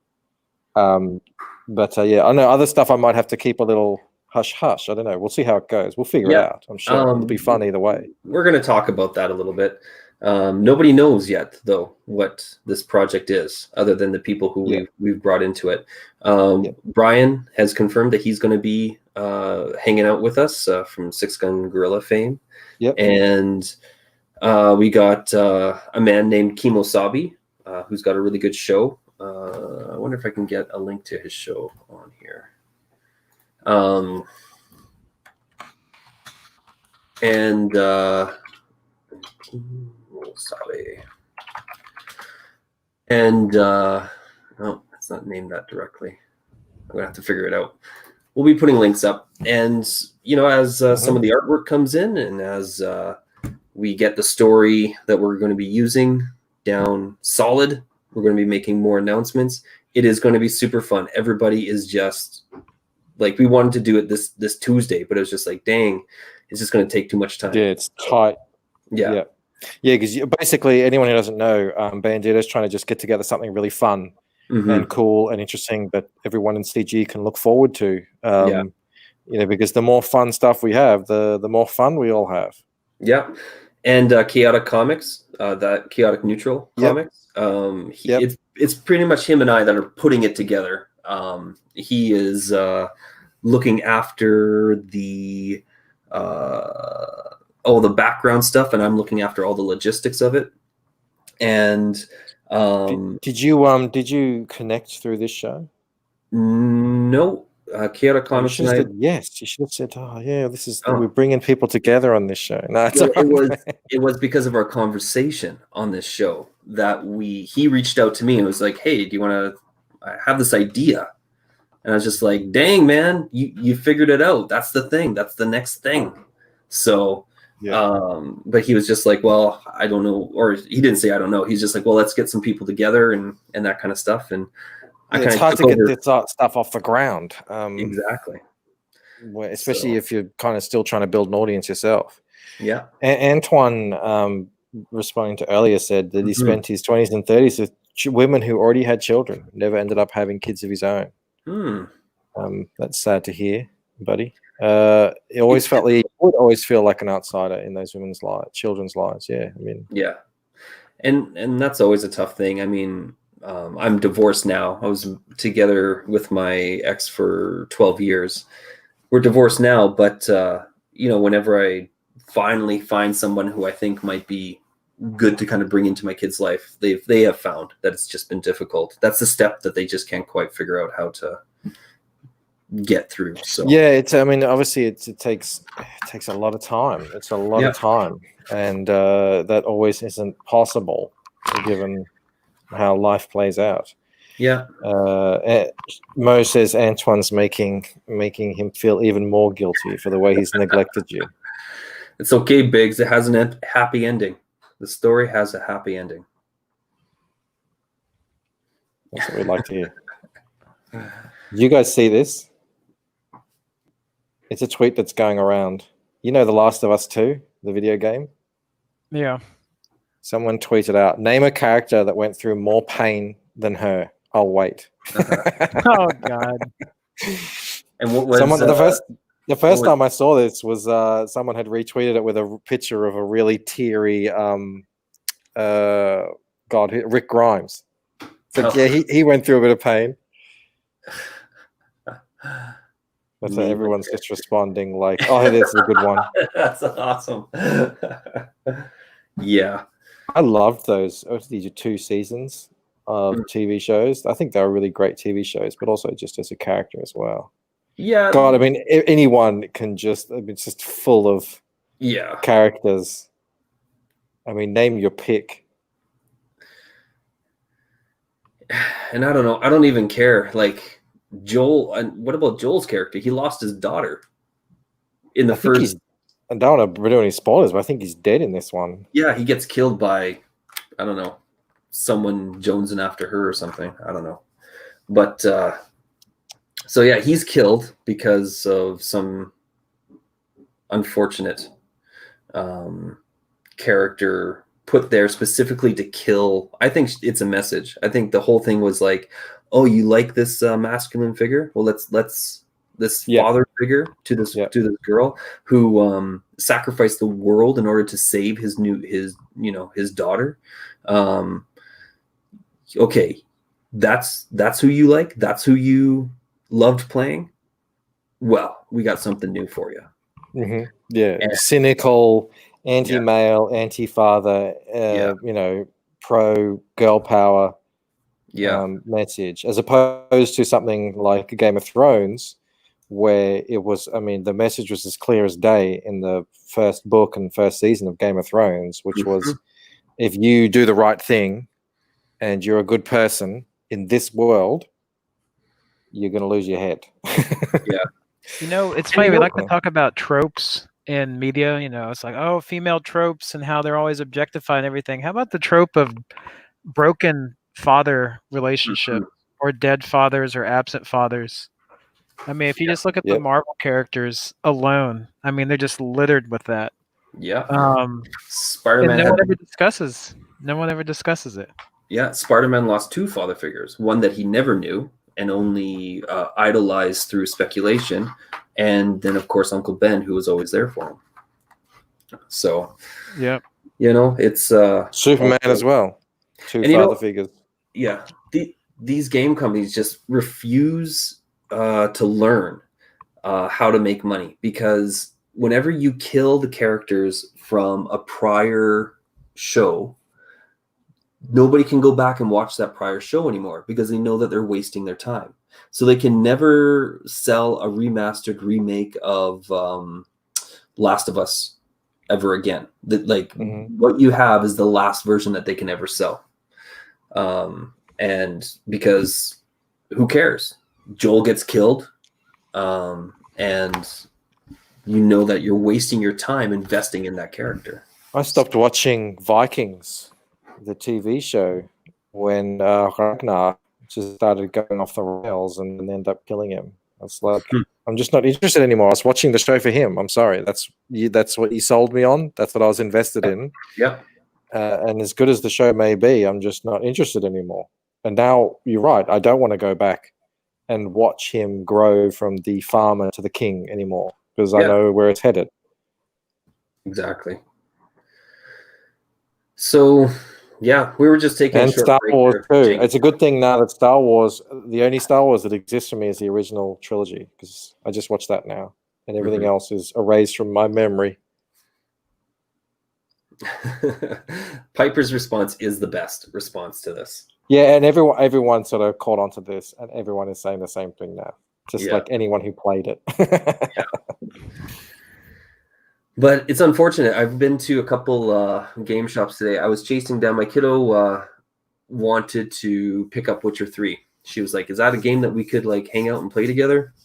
But yeah, I know other stuff I might have to keep a little hush hush. I don't know. We'll see how it goes. We'll figure it Yeah. out. I'm sure it'll be fun either way. We're going to talk about that a little bit. Nobody knows yet, though, what this project is, other than the people who Yeah. we've brought into it. Yeah. Brian has confirmed that he's going to be hanging out with us from Six Gun Gorilla fame. Yep. And we got a man named Kimosabi, who's got a really good show. I wonder if I can get a link to his show on here. Kimosabi. And no, it's not named that directly. I'm gonna have to figure it out. We'll be putting links up, and you know, as some of the artwork comes in, and as we get the story that we're going to be using down solid, we're going to be making more announcements. It is going to be super fun. Everybody is just like, we wanted to do it this Tuesday, but it was just like, dang, it's just going to take too much time. Yeah, it's tight. Yeah. Yeah, because basically anyone who doesn't know, Bandito's trying to just get together something really fun Mhm. and cool and interesting that everyone in CG can look forward to. Yeah. You know, because the more fun stuff we have, the more fun we all have. Yeah. And Chaotic Comics, that Chaotic Neutral Yep. Comics. It's pretty much him and I that are putting it together. He is looking after the background stuff, and I'm looking after all the logistics of it. And Did you connect through this show? no, Chaotic You Comics should and have I. said yes. You should have said, "Oh yeah, this is Oh. we're bringing people together on this show." No, it's Well, all right. it was because of our conversation on this show that he reached out to me and was like, "Hey, do you want to? I have this idea." And I was just like, "Dang, man, you figured it out. That's the thing. That's the next thing." So, but he was just like, "Well, I don't know," or he didn't say, "I don't know." He's just like, "Well, let's get some people together and that kind of stuff." And It's hard to get this stuff off the ground. Exactly. Especially if you're kind of still trying to build an audience yourself. Yeah. Antoine, responding to earlier, said that he spent his 20s and 30s with women who already had children, never ended up having kids of his own. That's sad to hear, buddy. He always felt he would always feel like an outsider in those women's lives, children's lives. Yeah, I mean, yeah, and that's always a tough thing. I mean, I'm divorced now. I was together with my ex for 12 years. We're divorced now, but you know, whenever I finally find someone who I think might be good to kind of bring into my kid's life, they have found that it's just been difficult. That's the step that they just can't quite figure out how to get through. So yeah, I mean, obviously it takes a lot of time. It's a lot of time, and that always isn't possible given how life plays out. Yeah. Mo says Antoine's making him feel even more guilty for the way he's neglected you. It's okay, Biggs. It has a happy ending. The story has a happy ending. That's what we'd like to hear. Did you guys see this? It's a tweet that's going around. You know The Last of Us 2, the video game? Yeah. Someone tweeted out, name a character that went through more pain than her. I'll wait. Oh God. And what was the first time I saw this was someone had retweeted it with a picture of a really teary Rick Grimes. So yeah, he went through a bit of pain. But Me everyone's just responding like, "Oh, this is a good one." That's awesome. Yeah. I loved those. These are 2 seasons of TV shows. I think they were really great TV shows, but also just as a character as well. Yeah. God, I mean, anyone can just. I mean, it's just full of Yeah. characters. I mean, name your pick. And I don't know. I don't even care. Like Joel. And what about Joel's character? He lost his daughter in the I think first. I don't want to do any spoilers, but I think he's dead in this one. Yeah, he gets killed by, I don't know, someone jonesing after her or something. I don't know. But so yeah, he's killed because of some unfortunate character put there specifically to kill. I think it's a message. I think the whole thing was like, oh, you like this masculine figure? Well, let's this father figure to this girl who sacrificed the world in order to save his daughter. Okay, that's who you like. That's who you loved playing. Well, we got something new for you. Mm-hmm. Yeah, cynical, anti-male, anti-father. Pro girl power. Message, as opposed to something like Game of Thrones, where it was, I mean, the message was as clear as day in the first book and first season of Game of Thrones, which was, if you do the right thing and you're a good person in this world, you're going to lose your head. Yeah. It's funny, we like to talk about tropes in media. It's like, oh, female tropes and how they're always objectified and everything. How about the trope of broken father relationship or dead fathers or absent fathers? I mean, if you just look at the Marvel characters alone, I mean, they're just littered with that. Yeah. Spider-Man. No one ever discusses it. Yeah, Spider-Man lost 2 father figures. One that he never knew and only idolized through speculation, and then of course Uncle Ben, who was always there for him. So, yeah, it's Superman as well. 2 father figures. Yeah, these game companies just refuse to learn how to make money, because whenever you kill the characters from a prior show, nobody can go back and watch that prior show anymore because they know that they're wasting their time. So they can never sell a remastered remake of Last of Us ever again. What you have is the last version that they can ever sell. And because who cares? Joel gets killed, and that you're wasting your time investing in that character. I stopped watching Vikings, the TV show, when Ragnar just started going off the rails and ended up killing him. It's like, I'm just not interested anymore. I was watching the show for him. I'm sorry. That's what you sold me on. That's what I was invested in. Yeah. And as good as the show may be, I'm just not interested anymore. And now you're right. I don't want to go back and watch him grow from the farmer to the king anymore, because I know where it's headed. Exactly. So, yeah, we were just taking and a short Star break Wars there. too. It's a good thing now that Star Wars, the only Star Wars that exists for me is the original trilogy, because I just watched that now, and everything else is erased from my memory. Piper's response is the best response to this. Yeah, and everyone sort of caught onto this, and everyone is saying the same thing now. Just like anyone who played it. But it's unfortunate. I've been to a couple game shops today. I was chasing down my kiddo. Wanted to pick up Witcher 3. She was like, "Is that a game that we could like hang out and play together?"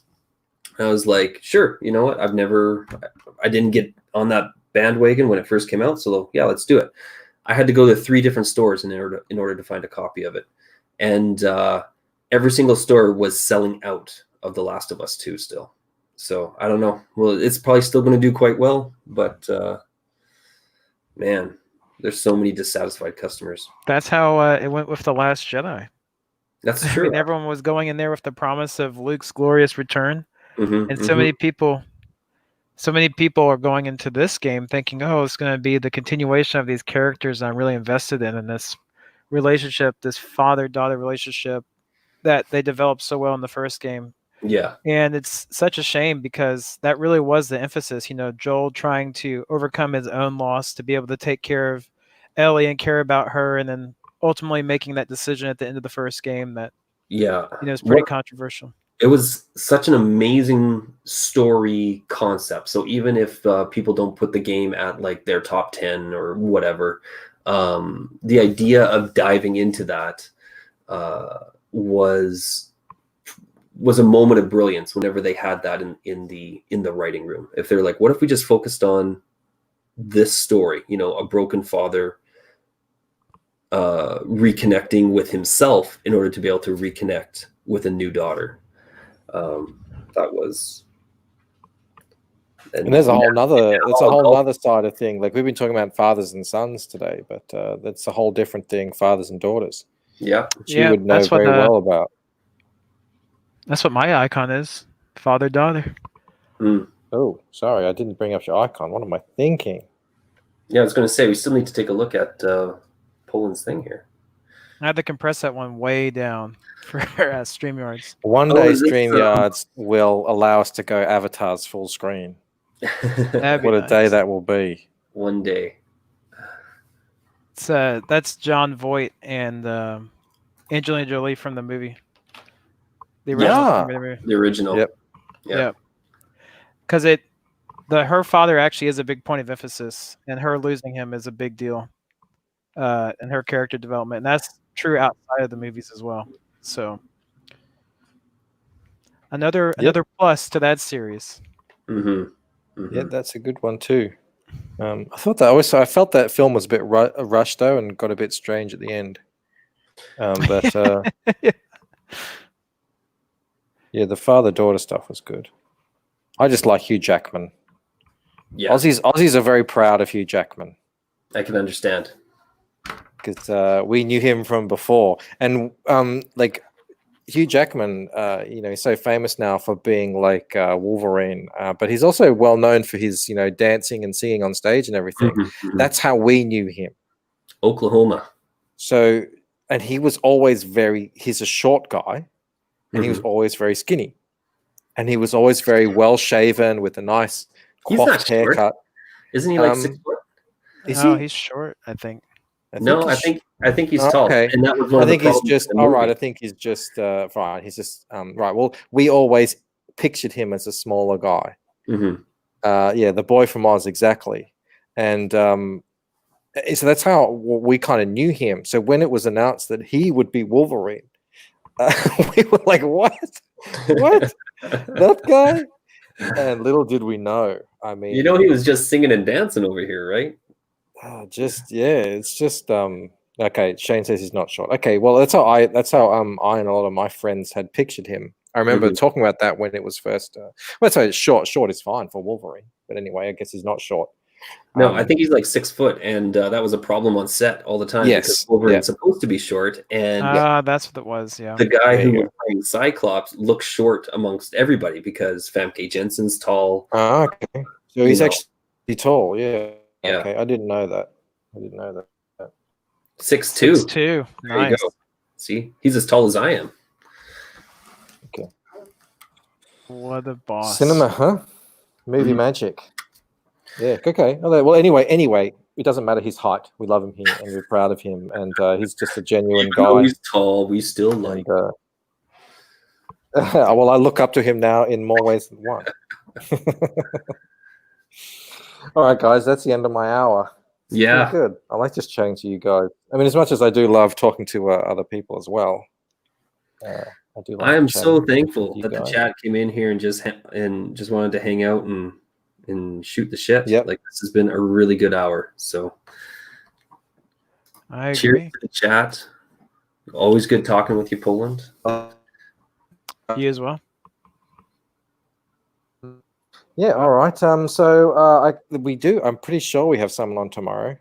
I was like, "Sure." You know what? I didn't get on that bandwagon when it first came out, so yeah, let's do it. I had to go to 3 different stores in order to find a copy of it, and every single store was selling out of The Last of Us 2 still. So I don't know. Well, it's probably still going to do quite well, but man, there's so many dissatisfied customers. That's how it went with The Last Jedi. That's true. I mean, everyone was going in there with the promise of Luke's glorious return, and so many people are going into this game thinking, "Oh, it's going to be the continuation of these characters I'm really invested in this relationship, this father-daughter relationship that they developed so well in the first game. Yeah. And it's such a shame because that really was the emphasis. Joel trying to overcome his own loss to be able to take care of Ellie and care about her, and then ultimately making that decision at the end of the first game that Yeah. is pretty controversial. It was such an amazing story concept. So even if people don't put the game at like their top 10 or whatever, the idea of diving into that was a moment of brilliance whenever they had that in the writing room. If they're like, what if we just focused on this story, a broken father reconnecting with himself in order to be able to reconnect with a new daughter. That was, and there's a whole nother side of thing. Like we've been talking about fathers and sons today, but that's a whole different thing. Fathers and daughters. Yeah, which you would know very well about. That's what my icon is: father-daughter. Oh, sorry, I didn't bring up your icon. What am I thinking? Yeah, I was going to say we still need to take a look at Poland's thing here. I had to compress that one way down for StreamYards. One day StreamYards will allow us to go avatars full screen. What a day that will be. One day. That's John Voight and Angelina Jolie from the movie. The original. The original. Yep. Because her father actually is a big point of emphasis, and her losing him is a big deal in her character development. And that's true outside of the movies as well. So another plus to that series. Yeah, that's a good one too. I felt that film was a bit rushed though, and got a bit strange at the end. But yeah, the father-daughter stuff was good. I just like Hugh Jackman. Yeah, Aussies are very proud of Hugh Jackman. I can understand because we knew him from before, and like Hugh Jackman, he's so famous now for being like Wolverine, but he's also well known for his dancing and singing on stage and everything. That's how we knew him. Oklahoma. So, and he was always he's a short guy, and he was always very skinny, and he was always very well shaven with a nice coiffed haircut. Isn't he like 6 foot? He's short, I think. I think he's tall. Okay. And that was one I think of the he's just all right. I think he's just fine. He's just right. Well, we always pictured him as a smaller guy. Yeah, the boy from Oz, exactly. And so that's how we kind of knew him. So when it was announced that he would be Wolverine, we were like, "What? What? That guy?" And little did we know. I mean, he was just singing and dancing over here, right? It's just okay. Shane says he's not short. Okay, well that's how I and a lot of my friends had pictured him. I remember talking about that when it was first. Let's say it's short. Short is fine for Wolverine, but anyway, I guess he's not short. No, I think he's like 6 foot, and that was a problem on set all the time. Yes, because Wolverine's supposed to be short, and that's what it was. Yeah, the guy who was playing Cyclops looked short amongst everybody because Famke Jensen's tall. Okay, so he's actually tall. Yeah. Yeah. Okay, I didn't know that. 6'2". 6'2". Nice. There you go. See, he's as tall as I am. Okay. What a boss. Cinema, huh? Movie magic. Yeah. Okay. Well, anyway, it doesn't matter his height. We love him here, and we're proud of him, and he's just a genuine guy. Though he's tall. We still like. Well, I look up to him now in more ways than one. All right, guys, that's the end of my hour. Yeah, good. I like just chatting to you guys. I mean, as much as I do love talking to other people as well, I do. I am so thankful that the chat came in here and just wanted to hang out and shoot the shit. Yep. Like this has been a really good hour. So, I agree. Cheers to the chat. Always good talking with you, Poland. You as well. Yeah, all right. We do. I'm pretty sure we have someone on tomorrow.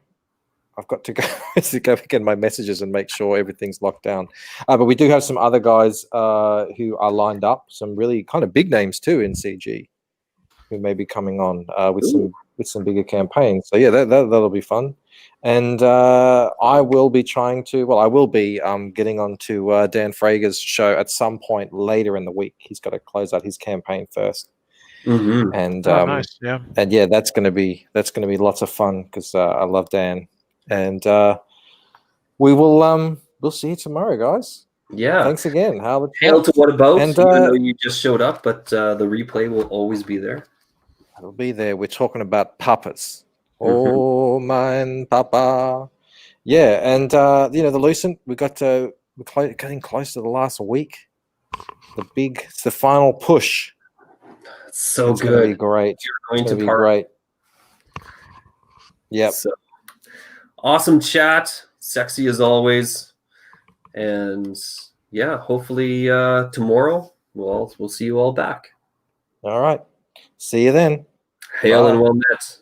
I've got to go to go back in my messages and make sure everything's locked down. But we do have some other guys who are lined up. Some really kind of big names too in CG, who may be coming on with some with some bigger campaigns. So yeah, that'll be fun. And I will be trying to. Well, I will be getting onto Dan Frager's show at some point later in the week. He's got to close out his campaign first, Mm-hmm. and Oh, nice. Yeah. and yeah, that's gonna be lots of fun because I love Dan, and we'll see you tomorrow, guys. Yeah. Thanks again. How Hail to What About? And, Even though you just showed up, but the replay will always be there. It'll be there. We're talking about papas. Mhm. Oh, mine papa. Yeah, and the Lucent, we're getting close to the last week. It's the final push. It's so It's going to be good. great. You're going It's to going to be part. great. Yep. So, awesome chat. Sexy as always. And yeah, hopefully tomorrow we'll see you all back. All right. See you then. Hail Bye. and well met.